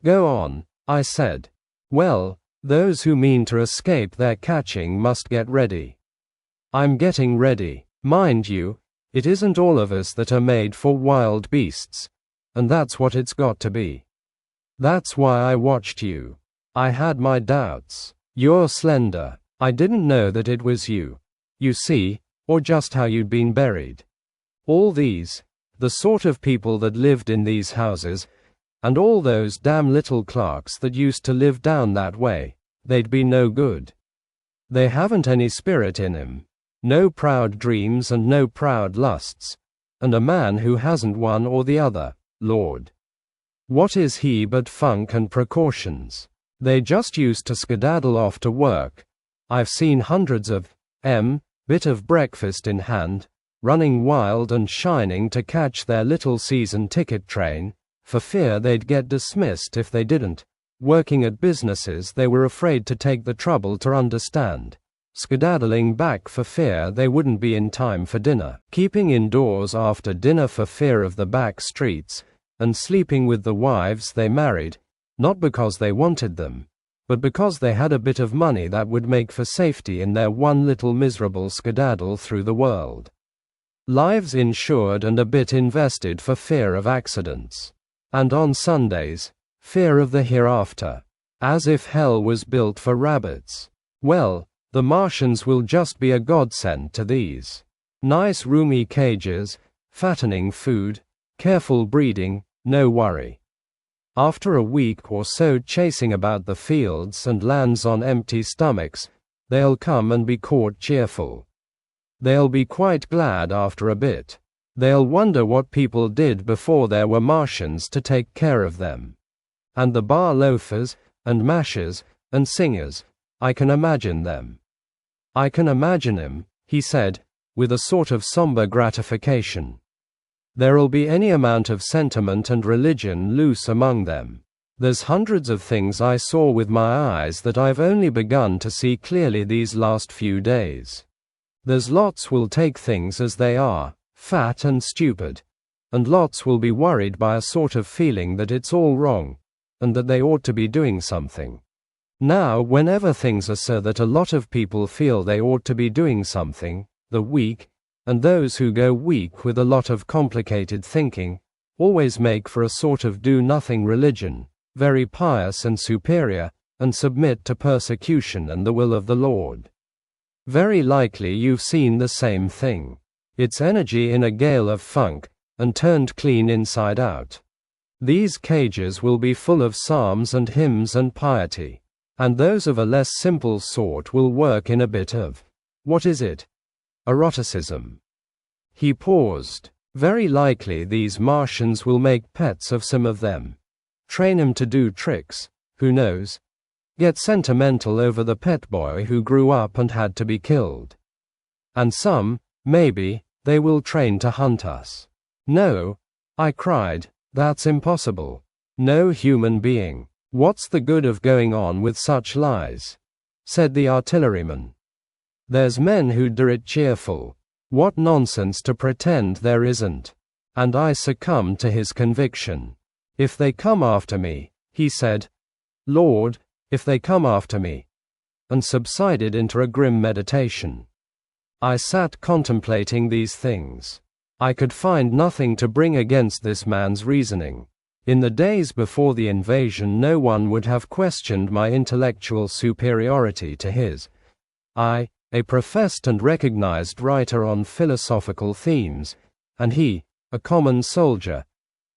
Go on, I said. Well, those who mean to escape their catching must get ready. I'm getting ready, mind you. It isn't all of us that are made for wild beasts, and that's what it's got to be. That's why I watched you. I had my doubts. You're slender. I didn't know that it was you. You see, or just how you'd been buried. All these, the sort of people that lived in these houses, and all those damn little clerks that used to live down that way, they'd be no good. They haven't any spirit in 'em. No proud dreams and no proud lusts, and a man who hasn't one or the other, Lord. What is he but funk and precautions? They just used to skedaddle off to work. I've seen hundreds of bit of breakfast in hand, running wild and shining to catch their little season ticket train, for fear they'd get dismissed if they didn't, working at businesses they were afraid to take the trouble to understand. Skedaddling back for fear they wouldn't be in time for dinner, keeping indoors after dinner for fear of the back streets, and sleeping with the wives they married, not because they wanted them, but because they had a bit of money that would make for safety in their one little miserable skedaddle through the world. Lives insured and a bit invested for fear of accidents. And on Sundays, fear of the hereafter. As if hell was built for rabbits. Well, the Martians will just be a godsend to these. Nice roomy cages, fattening food, careful breeding, no worry. After a week or so chasing about the fields and lands on empty stomachs, they'll come and be caught cheerful. They'll be quite glad after a bit. They'll wonder what people did before there were Martians to take care of them. And the bar loafers, and mashers, and singers, I can imagine them. I can imagine him, he said, with a sort of somber gratification. There'll be any amount of sentiment and religion loose among them. There's hundreds of things I saw with my eyes that I've only begun to see clearly these last few days. There's lots will take things as they are, fat and stupid, and lots will be worried by a sort of feeling that it's all wrong, and that they ought to be doing something. Now, whenever things are so that a lot of people feel they ought to be doing something, the weak, and those who go weak with a lot of complicated thinking, always make for a sort of do-nothing religion, very pious and superior, and submit to persecution and the will of the Lord. Very likely you've seen the same thing. It's energy in a gale of funk, and turned clean inside out. These cages will be full of psalms and hymns and piety, and those of a less simple sort will work in a bit of, what is it? Eroticism. He paused. Very likely these Martians will make pets of some of them. Train 'em to do tricks, who knows? Get sentimental over the pet boy who grew up and had to be killed. And some, maybe, they will train to hunt us. No, I cried. That's impossible. No human being. What's the good of going on with such lies? Said the artilleryman. There's men who do it cheerful. What nonsense to pretend there isn't. And I succumbed to his conviction. If they come after me, he said. Lord, if they come after me. And subsided into a grim meditation. I sat contemplating these things. I could find nothing to bring against this man's reasoning. In the days before the invasion, no one would have questioned my intellectual superiority to his. I, a professed and recognized writer on philosophical themes, and he, a common soldier,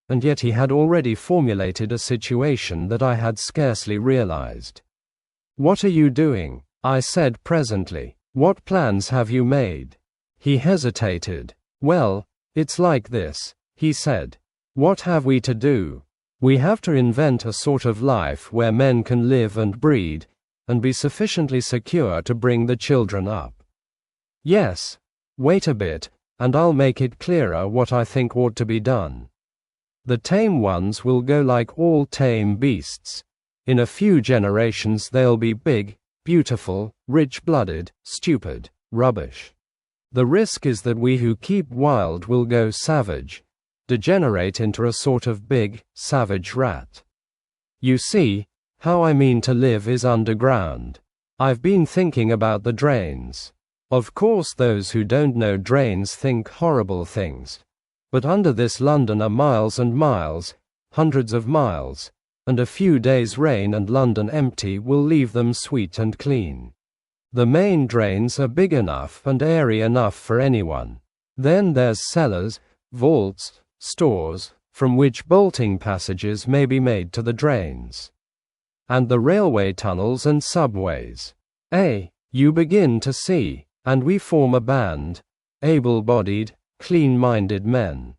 and yet he had already formulated a situation that I had scarcely realized. What are you doing? I said presently. What plans have you made? He hesitated. Well, it's like this, he said. What have we to do? We have to invent a sort of life where men can live and breed, and be sufficiently secure to bring the children up. Yes. Wait a bit, and I'll make it clearer what I think ought to be done. The tame ones will go like all tame beasts. In a few generations they'll be big, beautiful, rich-blooded, stupid, rubbish. The risk is that we who keep wild will go savage, degenerate into a sort of big, savage rat. You see, how I mean to live is underground. I've been thinking about the drains. Of course those who don't know drains think horrible things. But under this London are miles and miles, hundreds of miles, and a few days' rain and London empty will leave them sweet and clean. The main drains are big enough and airy enough for anyone. Then there's cellars, vaults, stores, from which bolting passages may be made to the drains. And the railway tunnels and subways. You begin to see, and we form a band, able-bodied, clean-minded men.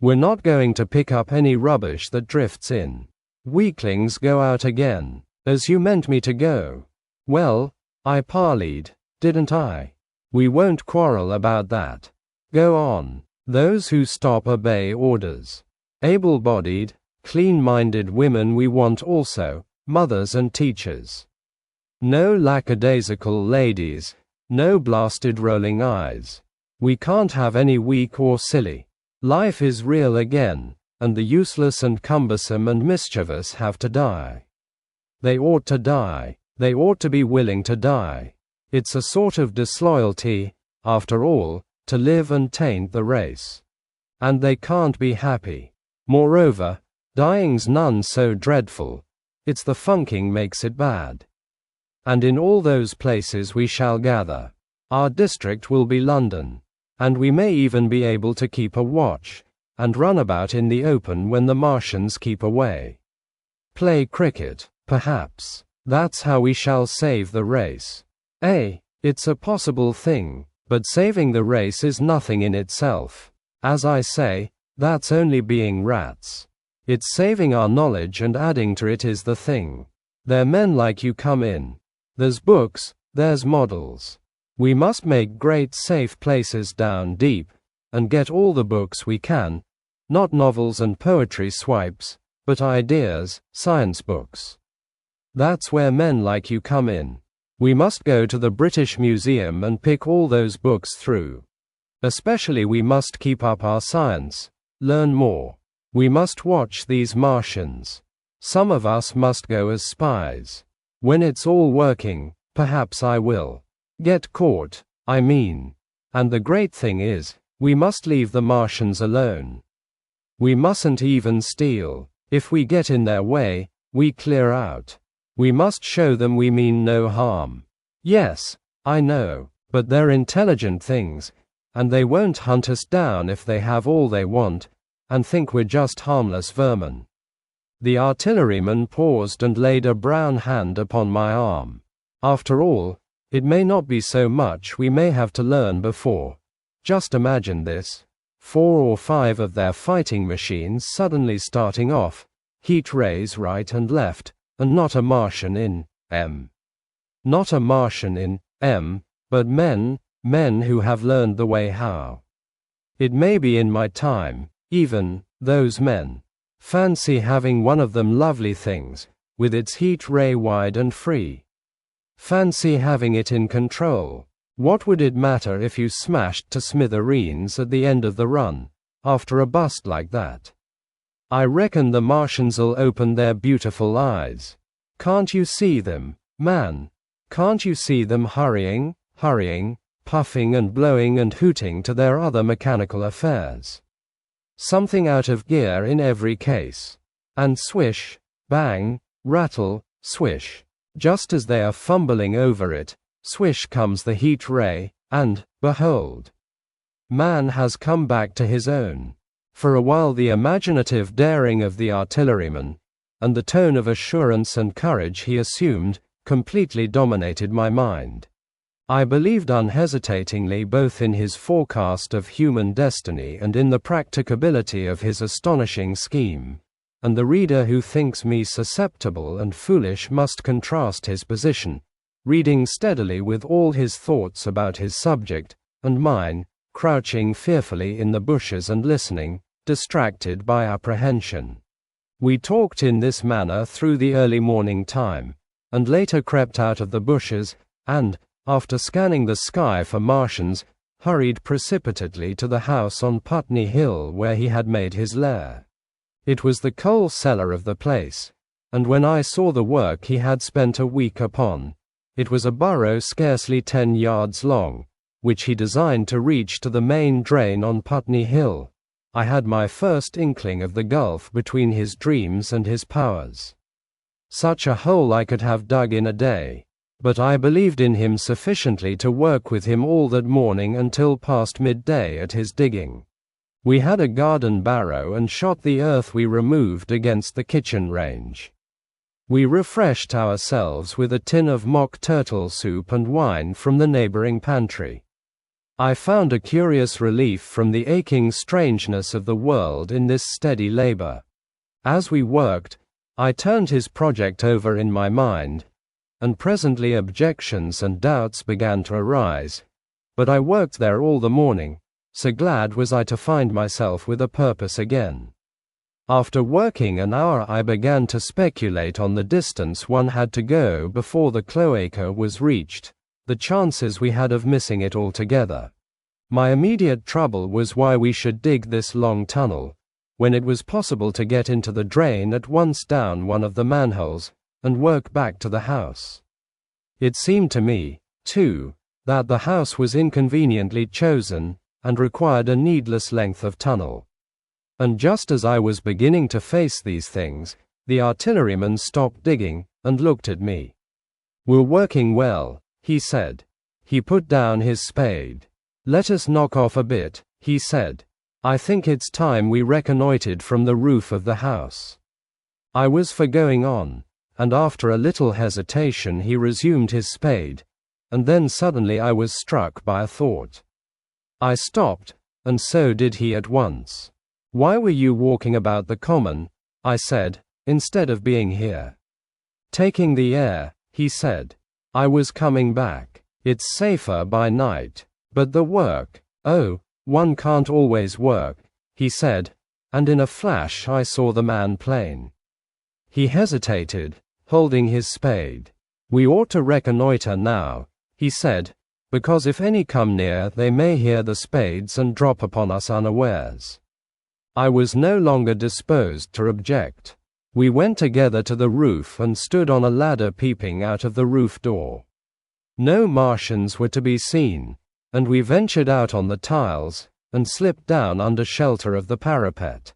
We're not going to pick up any rubbish that drifts in. Weaklings go out again, as you meant me to go. Well, I parleyed, didn't I? We won't quarrel about that. Go on. Those who stop obey orders. Able-bodied, clean-minded women we want also, mothers and teachers. No lackadaisical ladies, no blasted rolling eyes. We can't have any weak or silly. Life is real again, and the useless and cumbersome and mischievous have to die. They ought to die. They ought to be willing to die. It's a sort of disloyalty, after all, to live and taint the race. And they can't be happy. Moreover, dying's none so dreadful. It's the funking makes it bad. And in all those places we shall gather. Our district will be London. And we may even be able to keep a watch, and run about in the open when the Martians keep away. Play cricket, perhaps. That's how we shall save the race. It's a possible thing, but saving the race is nothing in itself. As I say, that's only being rats. It's saving our knowledge and adding to it is the thing. There men like you come in. There's books, there's models. We must make great safe places down deep, and get all the books we can, not novels and poetry swipes, but ideas, science books. That's where men like you come in. We must go to the British Museum and pick all those books through. Especially we must keep up our science, learn more. We must watch these Martians. Some of us must go as spies. When it's all working, perhaps I will. Get caught, I mean. And the great thing is, we must leave the Martians alone. We mustn't even steal. If we get in their way, we clear out. We must show them we mean no harm. Yes, I know, but they're intelligent things, and they won't hunt us down if they have all they want, and think we're just harmless vermin. The artilleryman paused and laid a brown hand upon my arm. After all, it may not be so much we may have to learn before. Just imagine this. 4 or 5 of their fighting machines suddenly starting off, heat rays right and left, and not a Martian in M. Not a Martian in M, but men who have learned the way how. It may be in my time, even, those men. Fancy having one of them lovely things, with its heat ray wide and free. Fancy having it in control. What would it matter if you smashed to smithereens at the end of the run, after a bust like that? I reckon the Martians'll open their beautiful eyes. Can't you see them, man? Can't you see them hurrying, puffing and blowing and hooting to their other mechanical affairs? Something out of gear in every case. And swish, bang, rattle, swish. Just as they are fumbling over it, swish comes the heat ray, and, behold, man has come back to his own. For a while the imaginative daring of the artilleryman, and the tone of assurance and courage he assumed, completely dominated my mind. I believed unhesitatingly both in his forecast of human destiny and in the practicability of his astonishing scheme, and the reader who thinks me susceptible and foolish must contrast his position, reading steadily with all his thoughts about his subject, and mine, crouching fearfully in the bushes and listening, distracted by apprehension. We talked in this manner through the early morning time, and later crept out of the bushes, and, after scanning the sky for Martians, hurried precipitately to the house on Putney Hill where he had made his lair. It was the coal cellar of the place, and when I saw the work he had spent a week upon, it was a burrow scarcely 10 yards long, which he designed to reach to the main drain on Putney Hill. I had my first inkling of the gulf between his dreams and his powers. Such a hole I could have dug in a day, but I believed in him sufficiently to work with him all that morning until past midday at his digging. We had a garden barrow and shot the earth we removed against the kitchen range. We refreshed ourselves with a tin of mock turtle soup and wine from the neighboring pantry. I found a curious relief from the aching strangeness of the world in this steady labor. As we worked, I turned his project over in my mind, and presently objections and doubts began to arise, but I worked there all the morning, so glad was I to find myself with a purpose again. After working an hour I began to speculate on the distance one had to go before the cloaca was reached, the chances we had of missing it altogether. My immediate trouble was why we should dig this long tunnel, when it was possible to get into the drain at once down one of the manholes, and work back to the house. It seemed to me, too, that the house was inconveniently chosen, and required a needless length of tunnel. And just as I was beginning to face these things, the artilleryman stopped digging, and looked at me. "We're working well," he said. He put down his spade. "Let us knock off a bit," he said. "I think it's time we reconnoitered from the roof of the house." I was for going on, and after a little hesitation he resumed his spade, and then suddenly I was struck by a thought. I stopped, and so did he at once. "Why were you walking about the common," I said, "instead of being here?" "Taking the air," he said. "I was coming back. It's safer by night. But the work, oh, one can't always work," he said, and in a flash I saw the man plain. He hesitated, holding his spade. "We ought to reconnoiter now," he said, "because if any come near they may hear the spades and drop upon us unawares." I was no longer disposed to object. We went together to the roof and stood on a ladder peeping out of the roof door. No Martians were to be seen, and we ventured out on the tiles, and slipped down under shelter of the parapet.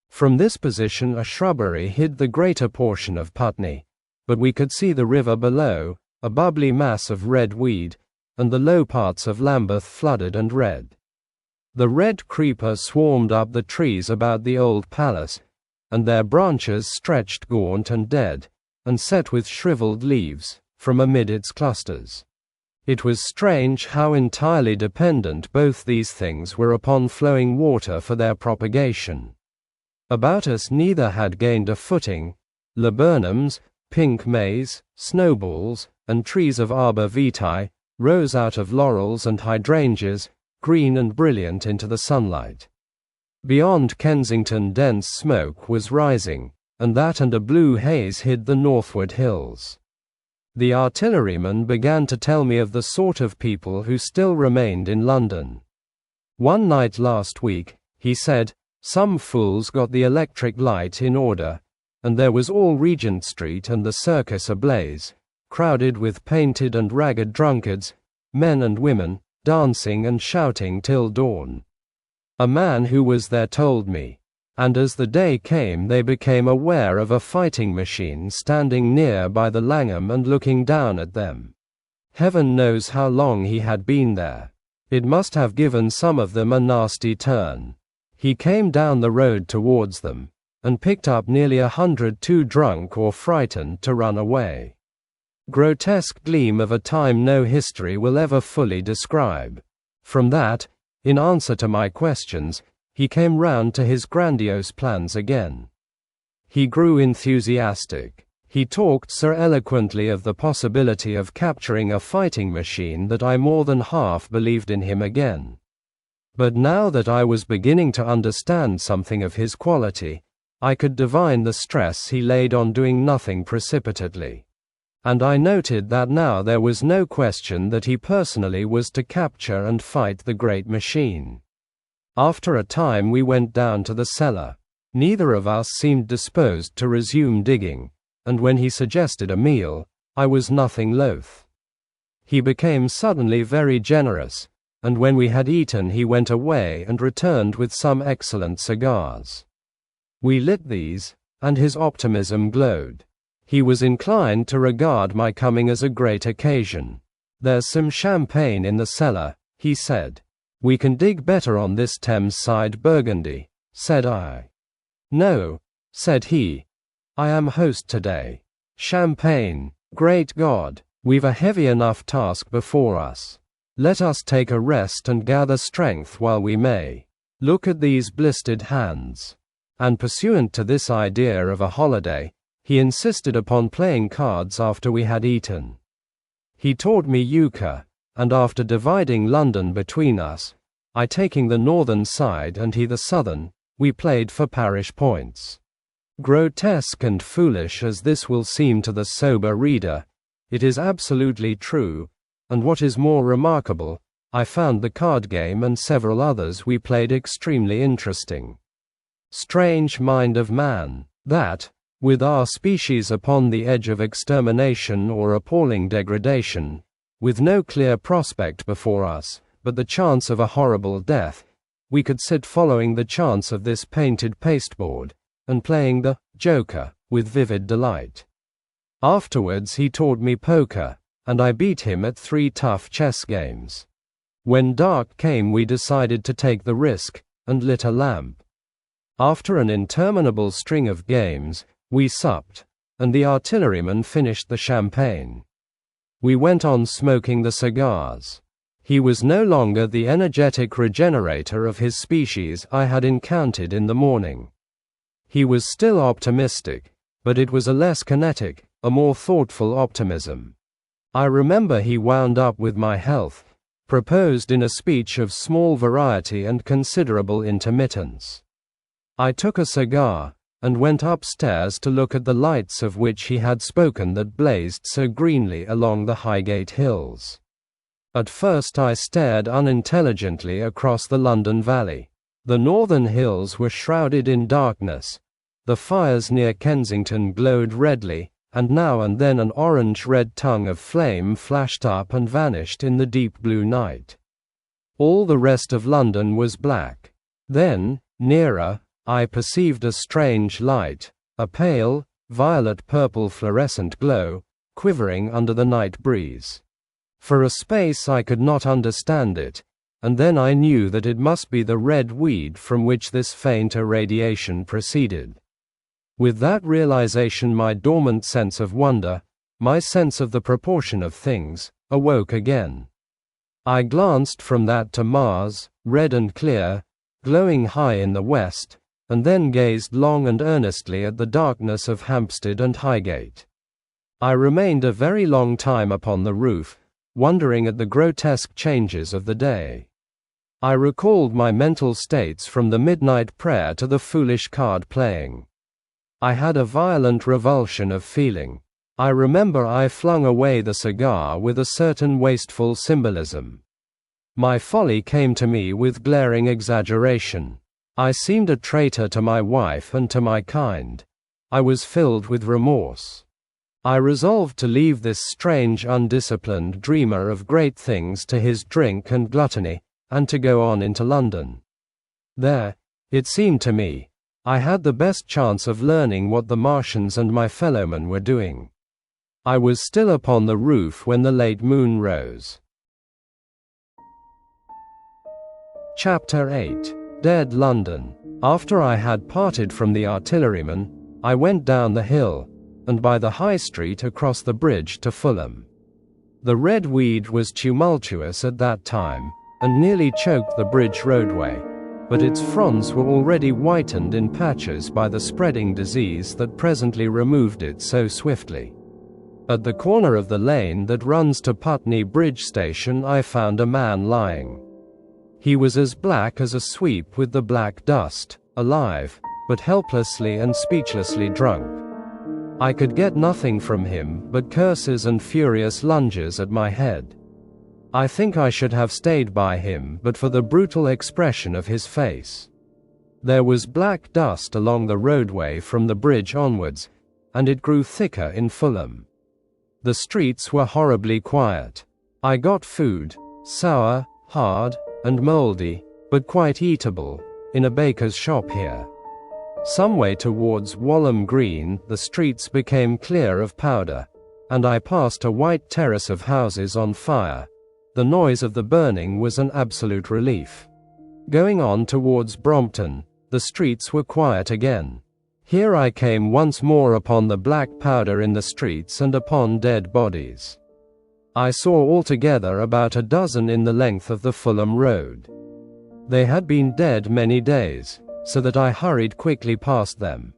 From this position a shrubbery hid the greater portion of Putney, but we could see the river below, a bubbly mass of red weed, and the low parts of Lambeth flooded and red. The red creeper swarmed up the trees about the old palace, and their branches stretched gaunt and dead, and set with shriveled leaves, from amid its clusters. It was strange how entirely dependent both these things were upon flowing water for their propagation. About us neither had gained a footing. Laburnums, pink maize, snowballs, and trees of arbor vitae rose out of laurels and hydrangeas, green and brilliant into the sunlight. Beyond Kensington dense smoke was rising, and that and a blue haze hid the northward hills. The artilleryman began to tell me of the sort of people who still remained in London. "One night last week," he said, "some fools got the electric light in order, and there was all Regent Street and the circus ablaze, crowded with painted and ragged drunkards, men and women, dancing and shouting till dawn. A man who was there told me, and as the day came they became aware of a fighting machine standing near by the Langham and looking down at them. Heaven knows how long he had been there. It must have given some of them a nasty turn. He came down the road towards them, and picked up nearly 100 too drunk or frightened to run away. Grotesque gleam of a time no history will ever fully describe. From that, in answer to my questions, he came round to his grandiose plans again. He grew enthusiastic. He talked so eloquently of the possibility of capturing a fighting machine that I more than half believed in him again. But now that I was beginning to understand something of his quality, I could divine the stress he laid on doing nothing precipitately. And I noted that now there was no question that he personally was to capture and fight the great machine. After a time we went down to the cellar. Neither of us seemed disposed to resume digging, and when he suggested a meal, I was nothing loath. He became suddenly very generous, and when we had eaten he went away and returned with some excellent cigars. We lit these, and his optimism glowed. He was inclined to regard my coming as a great occasion. "There's some champagne in the cellar," he said. "We can dig better on this Thames-side Burgundy," said I. "No," said he. "I am host today. Champagne, great God, we've a heavy enough task before us. Let us take a rest and gather strength while we may. Look at these blistered hands." And pursuant to this idea of a holiday, he insisted upon playing cards after we had eaten. He taught me euchre, and after dividing London between us, I taking the northern side and he the southern, we played for parish points. Grotesque and foolish as this will seem to the sober reader, it is absolutely true, and what is more remarkable, I found the card game and several others we played extremely interesting. strange mind of man, that, with our species upon the edge of extermination or appalling degradation, with no clear prospect before us, but the chance of a horrible death, we could sit following the chance of this painted pasteboard, and playing the joker with vivid delight. Afterwards he taught me poker, and I beat him at 3 tough chess games. When dark came we decided to take the risk, and lit a lamp. After an interminable string of games, we supped, and the artilleryman finished the champagne. We went on smoking the cigars. He was no longer the energetic regenerator of his species I had encountered in the morning. He was still optimistic, but it was a less kinetic, a more thoughtful optimism. I remember he wound up with my health, proposed in a speech of small variety and considerable intermittence. I took a cigar, and went upstairs to look at the lights of which he had spoken that blazed so greenly along the Highgate hills. At first I stared unintelligently across the London Valley. The northern hills were shrouded in darkness. The fires near Kensington glowed redly, and now and then an orange-red tongue of flame flashed up and vanished in the deep blue night. All the rest of London was black. Then, nearer, I perceived a strange light, a pale, violet-purple fluorescent glow, quivering under the night breeze. For a space I could not understand it, and then I knew that it must be the red weed from which this faint irradiation proceeded. With that realization my dormant sense of wonder, my sense of the proportion of things, awoke again. I glanced from that to Mars, red and clear, glowing high in the west, and then gazed long and earnestly at the darkness of Hampstead and Highgate. I remained a very long time upon the roof, wondering at the grotesque changes of the day. I recalled my mental states from the midnight prayer to the foolish card playing. I had a violent revulsion of feeling. I remember I flung away the cigar with a certain wasteful symbolism. My folly came to me with glaring exaggeration. I seemed a traitor to my wife and to my kind. I was filled with remorse. I resolved to leave this strange undisciplined dreamer of great things to his drink and gluttony, and to go on into London. There, it seemed to me, I had the best chance of learning what the Martians and my fellowmen were doing. I was still upon the roof when the late moon rose. Chapter 8. Dead London. After I had parted from the artilleryman, I went down the hill, and by the High Street across the bridge to Fulham. The red weed was tumultuous at that time, and nearly choked the bridge roadway, but its fronds were already whitened in patches by the spreading disease that presently removed it so swiftly. At the corner of the lane that runs to Putney Bridge Station I found a man lying. He was as black as a sweep with the black dust, alive, but helplessly and speechlessly drunk. I could get nothing from him but curses and furious lunges at my head. I think I should have stayed by him but for the brutal expression of his face. There was black dust along the roadway from the bridge onwards, and it grew thicker in Fulham. The streets were horribly quiet. I got food, sour, hard, and mouldy, but quite eatable, in a baker's shop here. Some way towards Walham Green the streets became clear of powder, and I passed a white terrace of houses on fire. The noise of the burning was an absolute relief. Going on towards Brompton, the streets were quiet again. Here I came once more upon the black powder in the streets and upon dead bodies. I saw altogether about a dozen in the length of the Fulham Road. They had been dead many days, so that I hurried quickly past them.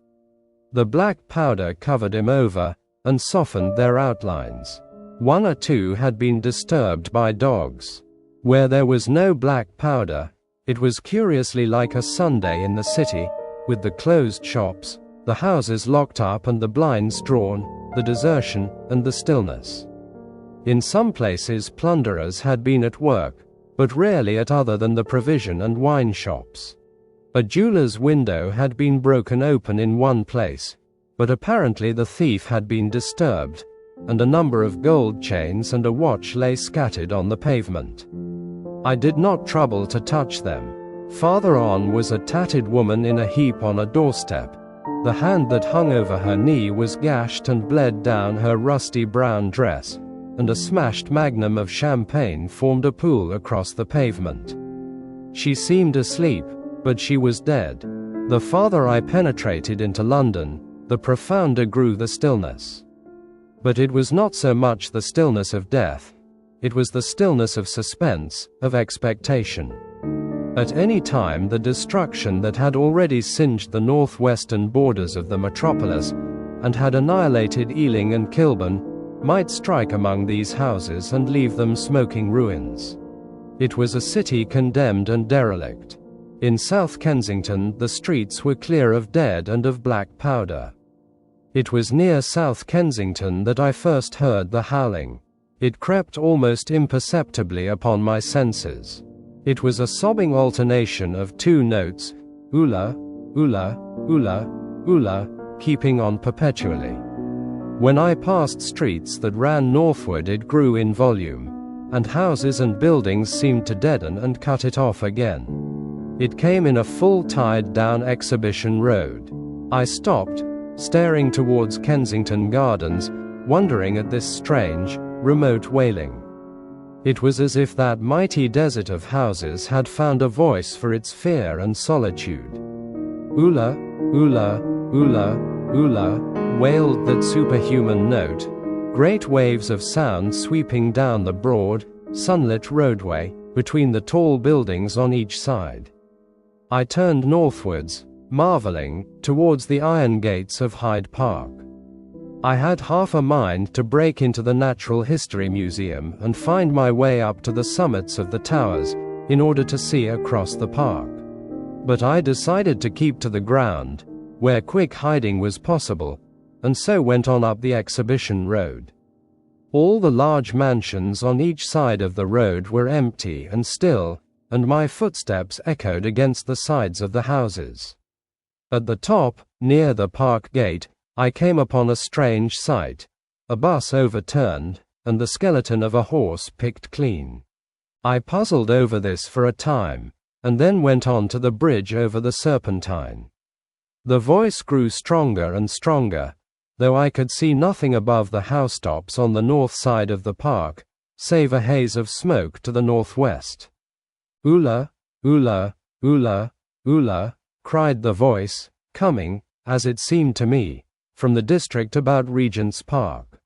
The black powder covered him over, and softened their outlines. One or two had been disturbed by dogs. Where there was no black powder, it was curiously like a Sunday in the city, with the closed shops, the houses locked up and the blinds drawn, the desertion, and the stillness. In some places plunderers had been at work, but rarely at other than the provision and wine shops. A jeweler's window had been broken open in one place, but apparently the thief had been disturbed, and a number of gold chains and a watch lay scattered on the pavement. I did not trouble to touch them. Farther on was a tattered woman in a heap on a doorstep. The hand that hung over her knee was gashed and bled down her rusty brown dress, and a smashed magnum of champagne formed a pool across the pavement. She seemed asleep, but she was dead. The farther I penetrated into London, the profounder grew the stillness. But it was not so much the stillness of death, it was the stillness of suspense, of expectation. At any time the destruction that had already singed the northwestern borders of the metropolis, and had annihilated Ealing and Kilburn, might strike among these houses and leave them smoking ruins. It was a city condemned and derelict. In South Kensington the streets were clear of dead and of black powder. It was near South Kensington that I first heard the howling. It crept almost imperceptibly upon my senses. It was a sobbing alternation of two notes, oola, oola, oola, oola, keeping on perpetually. When I passed streets that ran northward it grew in volume, and houses and buildings seemed to deaden and cut it off again. It came in a full tide down Exhibition Road. I stopped, staring towards Kensington Gardens, wondering at this strange, remote wailing. It was as if that mighty desert of houses had found a voice for its fear and solitude. Oola, oola, oola, oola, wailed that superhuman note, great waves of sound sweeping down the broad, sunlit roadway, between the tall buildings on each side. I turned northwards, marveling, towards the iron gates of Hyde Park. I had half a mind to break into the Natural History Museum and find my way up to the summits of the towers, in order to see across the park. But I decided to keep to the ground, where quick hiding was possible, and so went on up the Exhibition Road. All the large mansions on each side of the road were empty and still, and my footsteps echoed against the sides of the houses. At the top, near the park gate, I came upon a strange sight. A bus overturned, and the skeleton of a horse picked clean. I puzzled over this for a time, and then went on to the bridge over the Serpentine. The voice grew stronger and stronger, though I could see nothing above the housetops on the north side of the park, save a haze of smoke to the northwest. Oola, oola, oola, oola, cried the voice, coming, as it seemed to me, from the district about Regent's Park.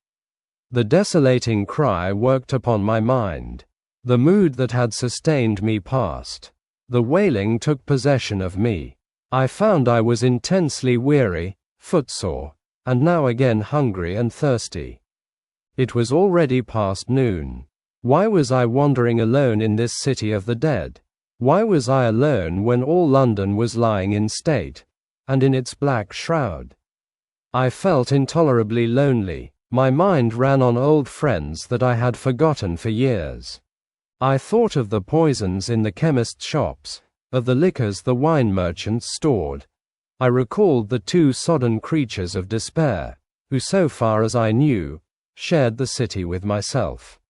The desolating cry worked upon my mind. The mood that had sustained me passed. The wailing took possession of me. I found I was intensely weary, footsore, and now again hungry and thirsty. It was already past noon. Why was I wandering alone in this city of the dead? Why was I alone when all London was lying in state, and in its black shroud? I felt intolerably lonely. My mind ran on old friends that I had forgotten for years. I thought of the poisons in the chemists' shops, of the liquors the wine merchants stored. I recalled the two sodden creatures of despair, who so far as I knew, shared the city with myself.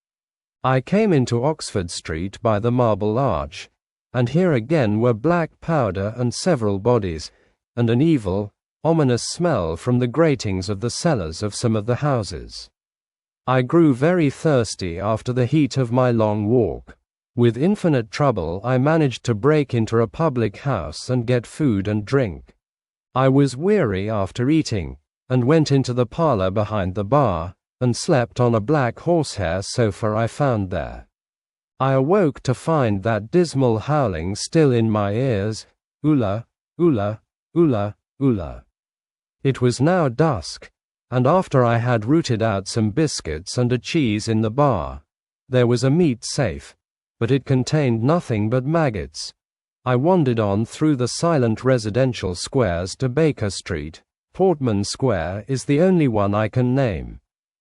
I came into Oxford Street by the Marble Arch, and here again were black powder and several bodies, and an evil, ominous smell from the gratings of the cellars of some of the houses. I grew very thirsty after the heat of my long walk. With infinite trouble I managed to break into a public house and get food and drink. I was weary after eating, and went into the parlor behind the bar, and slept on a black horsehair sofa I found there. I awoke to find that dismal howling still in my ears, oola, oola, oola, oola. It was now dusk, and after I had rooted out some biscuits and a cheese in the bar, there was a meat safe, but it contained nothing but maggots. I wandered on through the silent residential squares to Baker Street. Portman Square is the only one I can name,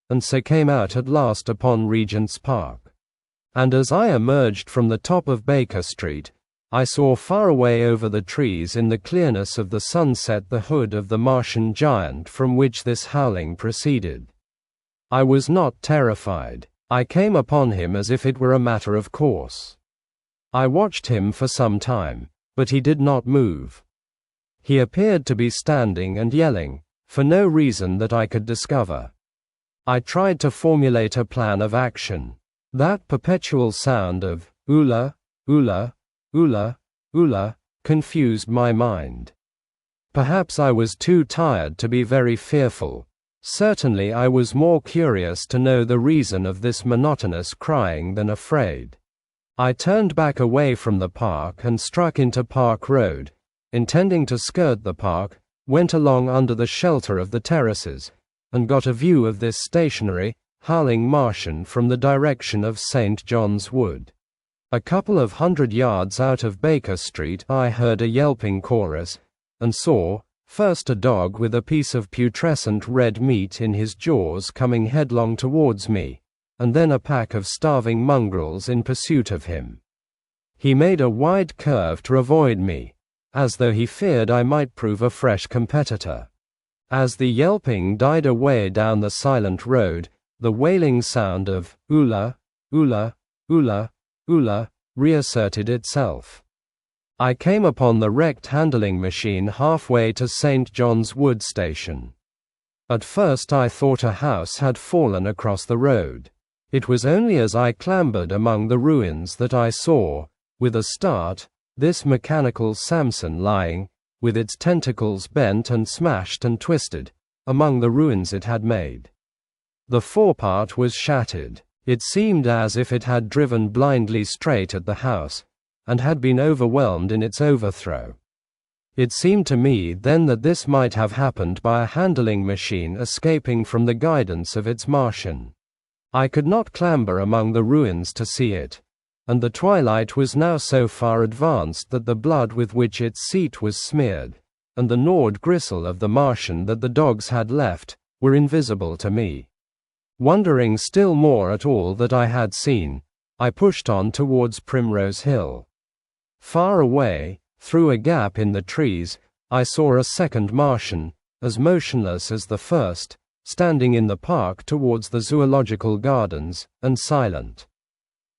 and so came out at last upon Regent's Park. And as I emerged from the top of Baker Street, I saw far away over the trees in the clearness of the sunset the hood of the Martian giant from which this howling proceeded. I was not terrified. I came upon him as if it were a matter of course. I watched him for some time, but he did not move. He appeared to be standing and yelling, for no reason that I could discover. I tried to formulate a plan of action. That perpetual sound of "oola, oola, oola, oola" confused my mind. Perhaps I was too tired to be very fearful. Certainly I was more curious to know the reason of this monotonous crying than afraid. I turned back away from the park and struck into Park Road, intending to skirt the park, went along under the shelter of the terraces, and got a view of this stationary, howling Martian from the direction of St. John's Wood. A couple of 100 yards out of Baker Street I heard a yelping chorus, and saw, first a dog with a piece of putrescent red meat in his jaws coming headlong towards me, and then a pack of starving mongrels in pursuit of him. He made a wide curve to avoid me, as though he feared I might prove a fresh competitor. As the yelping died away down the silent road, the wailing sound of "oola, oola, oola, oola" reasserted itself. I came upon the wrecked handling machine halfway to St. John's Wood station. At first I thought a house had fallen across the road. It was only as I clambered among the ruins that I saw, with a start, this mechanical Samson lying, with its tentacles bent and smashed and twisted, among the ruins it had made. The forepart was shattered. It seemed as if it had driven blindly straight at the house, and had been overwhelmed in its overthrow. It seemed to me then that this might have happened by a handling machine escaping from the guidance of its Martian. I could not clamber among the ruins to see it, and the twilight was now so far advanced that the blood with which its seat was smeared, and the gnawed gristle of the Martian that the dogs had left, were invisible to me. Wondering still more at all that I had seen, I pushed on towards Primrose Hill. Far away, through a gap in the trees, I saw a second Martian, as motionless as the first, standing in the park towards the zoological gardens, and silent.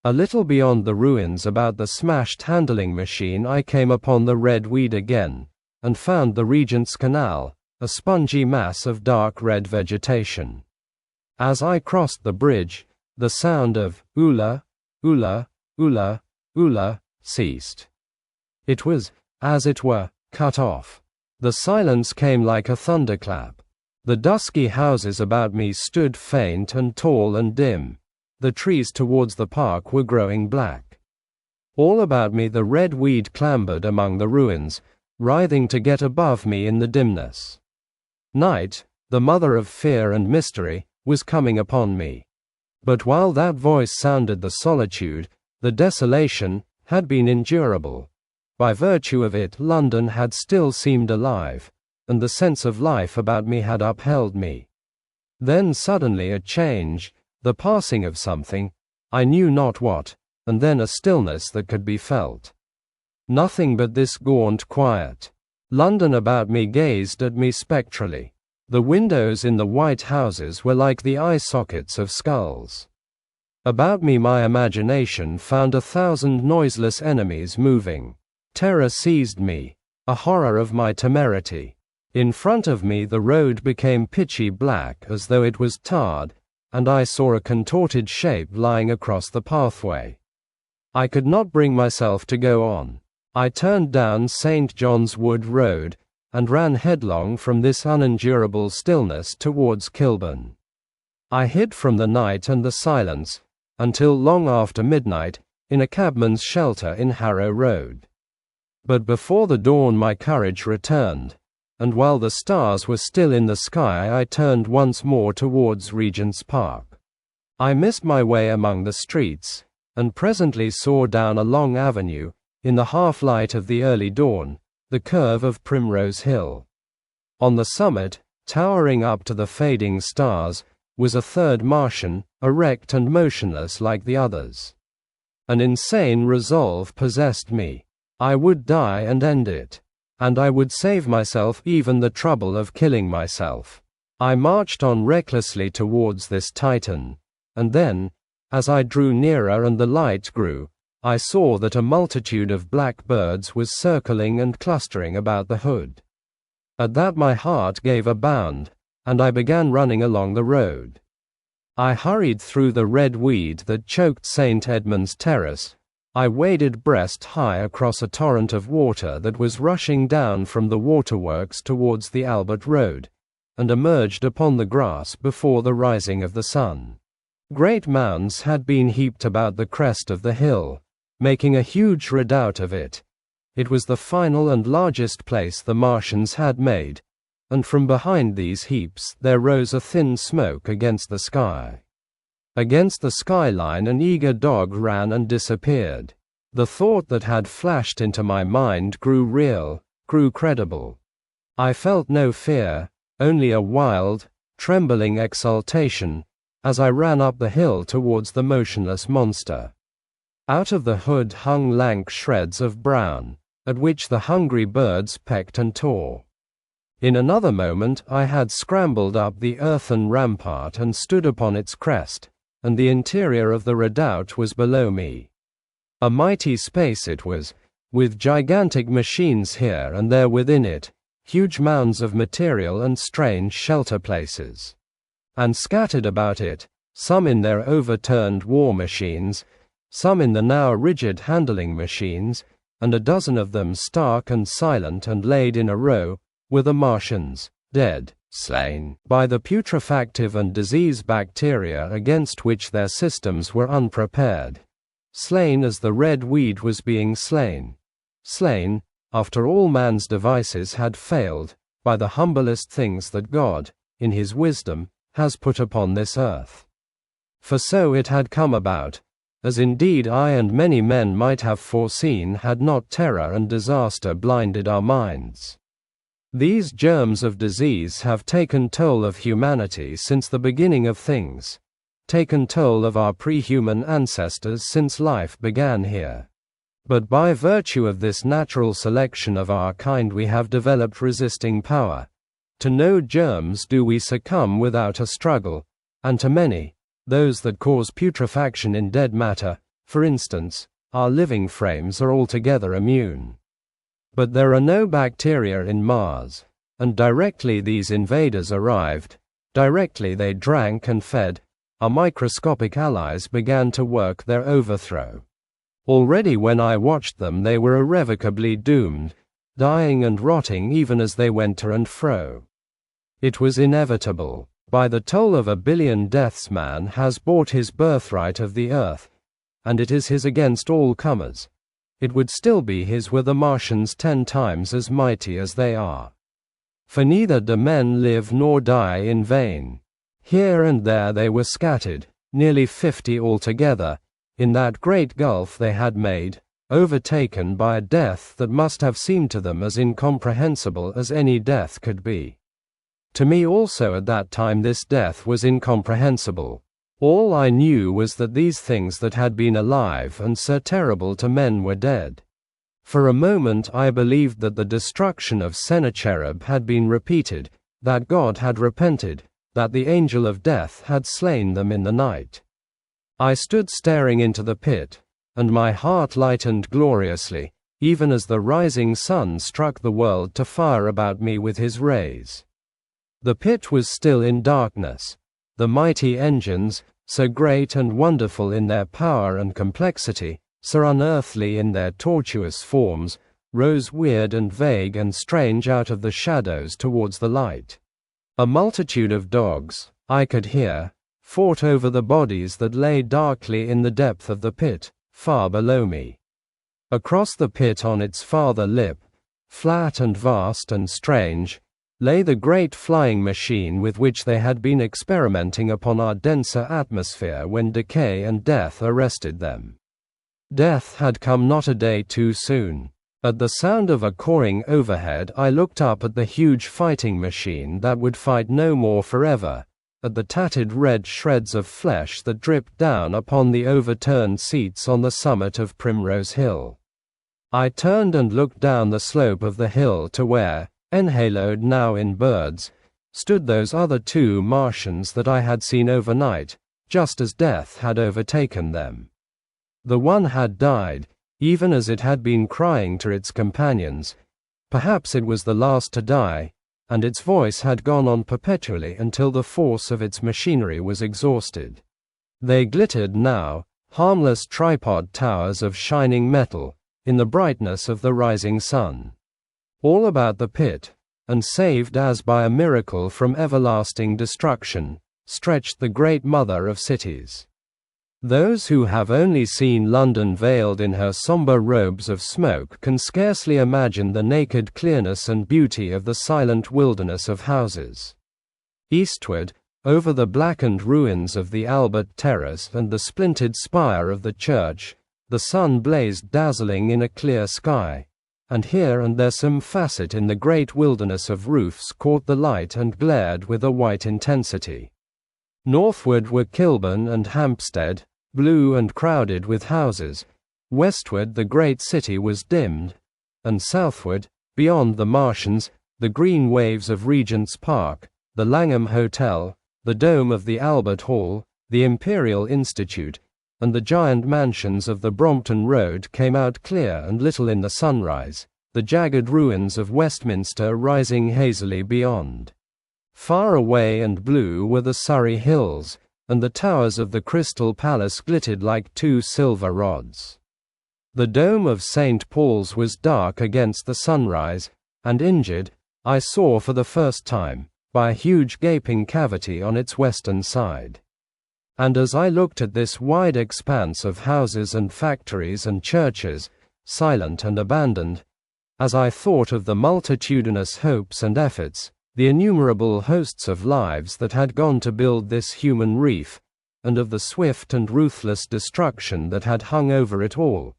A little beyond the ruins about the smashed handling machine I came upon the red weed again, and found the Regent's Canal, a spongy mass of dark red vegetation. As I crossed the bridge, the sound of "oola, oola, oola, oola" ceased. It was, as it were, cut off. The silence came like a thunderclap. The dusky houses about me stood faint and tall and dim. The trees towards the park were growing black. All about me the red weed clambered among the ruins, writhing to get above me in the dimness. Night, the mother of fear and mystery, was coming upon me. But while that voice sounded the solitude, the desolation, had been endurable. By virtue of it London had still seemed alive, and the sense of life about me had upheld me. Then suddenly a change, the passing of something, I knew not what, and then a stillness that could be felt. Nothing but this gaunt quiet. London about me gazed at me spectrally. The windows in the white houses were like the eye sockets of skulls. About me my imagination found 1,000 noiseless enemies moving. Terror seized me, a horror of my temerity. In front of me the road became pitchy black as though it was tarred, and I saw a contorted shape lying across the pathway. I could not bring myself to go on. I turned down St. John's Wood Road, and ran headlong from this unendurable stillness towards Kilburn. I hid from the night and the silence, until long after midnight, in a cabman's shelter in Harrow Road. But before the dawn my courage returned, and while the stars were still in the sky I turned once more towards Regent's Park. I missed my way among the streets, and presently saw down a long avenue, in the half-light of the early dawn, the curve of Primrose Hill. On the summit, towering up to the fading stars, was a third Martian, erect and motionless like the others. An insane resolve possessed me. I would die and end it. And I would save myself even the trouble of killing myself. I marched on recklessly towards this Titan, and then, as I drew nearer and the light grew, I saw that a multitude of black birds was circling and clustering about the hood. At that my heart gave a bound, and I began running along the road. I hurried through the red weed that choked St. Edmund's Terrace. I waded breast high across a torrent of water that was rushing down from the waterworks towards the Albert Road, and emerged upon the grass before the rising of the sun. Great mounds had been heaped about the crest of the hill, making a huge redoubt of it. It was the final and largest place the Martians had made, and from behind these heaps there rose a thin smoke against the sky. Against the skyline an eager dog ran and disappeared. The thought that had flashed into my mind grew real, grew credible. I felt no fear, only a wild, trembling exultation, as I ran up the hill towards the motionless monster. Out of the hood hung lank shreds of brown, at which the hungry birds pecked and tore. In another moment I had scrambled up the earthen rampart and stood upon its crest, and the interior of the redoubt was below me. A mighty space it was, with gigantic machines here and there within it, huge mounds of material and strange shelter places. And scattered about it, some in their overturned war machines, some in the now rigid handling machines, and a dozen of them stark and silent and laid in a row, were the Martians, dead, slain by the putrefactive and disease bacteria against which their systems were unprepared. Slain as the red weed was being slain. Slain, after all man's devices had failed, by the humblest things that God, in his wisdom, has put upon this earth. For so it had come about, as indeed I and many men might have foreseen had not terror and disaster blinded our minds. These germs of disease have taken toll of humanity since the beginning of things, taken toll of our pre-human ancestors since life began here. But by virtue of this natural selection of our kind we have developed resisting power. To no germs do we succumb without a struggle, and to many, those that cause putrefaction in dead matter, for instance, our living frames are altogether immune. But there are no bacteria in Mars, and directly these invaders arrived, directly they drank and fed, our microscopic allies began to work their overthrow. Already when I watched them they were irrevocably doomed, dying and rotting even as they went to and fro. It was inevitable. By the toll of 1 billion deaths man has bought his birthright of the earth, and it is his against all comers. It would still be his were the Martians 10 times as mighty as they are. For neither do men live nor die in vain. Here and there they were scattered, nearly 50 altogether, in that great gulf they had made, overtaken by a death that must have seemed to them as incomprehensible as any death could be. To me also at that time this death was incomprehensible. All I knew was that these things that had been alive and so terrible to men were dead. For a moment I believed that the destruction of Sennacherib had been repeated, that God had repented, that the angel of death had slain them in the night. I stood staring into the pit, and my heart lightened gloriously, even as the rising sun struck the world to fire about me with his rays. The pit was still in darkness. The mighty engines, so great and wonderful in their power and complexity, so unearthly in their tortuous forms, rose weird and vague and strange out of the shadows towards the light. A multitude of dogs, I could hear, fought over the bodies that lay darkly in the depth of the pit, far below me. Across the pit on its farther lip, flat and vast and strange, lay the great flying machine with which they had been experimenting upon our denser atmosphere when decay and death arrested them. Death had come not a day too soon. At the sound of a cawing overhead I looked up at the huge fighting machine that would fight no more forever, at the tattered red shreds of flesh that dripped down upon the overturned seats on the summit of Primrose Hill. I turned and looked down the slope of the hill to where, enhaloed now in birds, stood those other two Martians that I had seen overnight, just as death had overtaken them. The one had died, even as it had been crying to its companions. Perhaps it was the last to die, and its voice had gone on perpetually until the force of its machinery was exhausted. They glittered now, harmless tripod towers of shining metal, in the brightness of the rising sun. All about the pit, and saved as by a miracle from everlasting destruction, stretched the great mother of cities. Those who have only seen London veiled in her somber robes of smoke can scarcely imagine the naked clearness and beauty of the silent wilderness of houses. Eastward, over the blackened ruins of the Albert Terrace and the splintered spire of the church, the sun blazed dazzling in a clear sky, and here and there some facet in the great wilderness of roofs caught the light and glared with a white intensity. Northward were Kilburn and Hampstead, blue and crowded with houses. Westward the great city was dimmed, and southward, beyond the Martians, the green waves of Regent's Park, the Langham Hotel, the dome of the Albert Hall, the Imperial Institute, and the giant mansions of the Brompton Road came out clear and little in the sunrise, the jagged ruins of Westminster rising hazily beyond. Far away and blue were the Surrey Hills, and the towers of the Crystal Palace glittered like two silver rods. The dome of St. Paul's was dark against the sunrise, and injured, I saw for the first time, by a huge gaping cavity on its western side. And as I looked at this wide expanse of houses and factories and churches, silent and abandoned, as I thought of the multitudinous hopes and efforts, the innumerable hosts of lives that had gone to build this human reef, and of the swift and ruthless destruction that had hung over it all,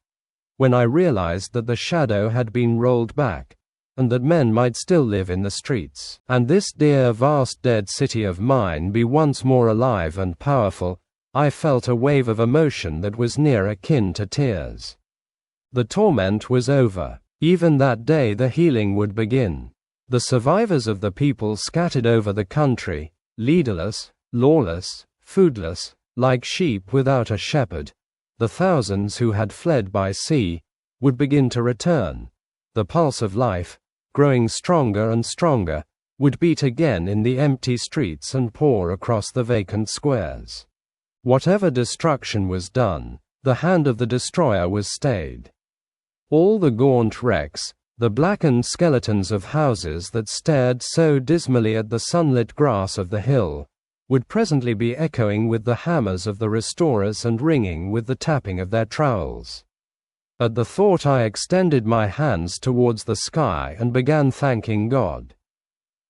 when I realized that the shadow had been rolled back, and that men might still live in the streets, and this dear vast dead city of mine be once more alive and powerful, I felt a wave of emotion that was near akin to tears. The torment was over. Even that day the healing would begin. The survivors of the people scattered over the country, leaderless, lawless, foodless, like sheep without a shepherd, the thousands who had fled by sea, would begin to return. The pulse of life, growing stronger and stronger, would beat again in the empty streets and pour across the vacant squares. Whatever destruction was done, the hand of the destroyer was stayed. All the gaunt wrecks, the blackened skeletons of houses that stared so dismally at the sunlit grass of the hill, would presently be echoing with the hammers of the restorers and ringing with the tapping of their trowels. At the thought I extended my hands towards the sky and began thanking God.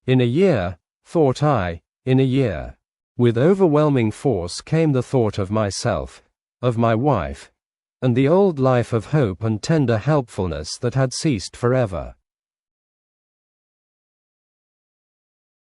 In a year, thought I, in a year. With overwhelming force came the thought of myself, of my wife, and the old life of hope and tender helpfulness that had ceased forever.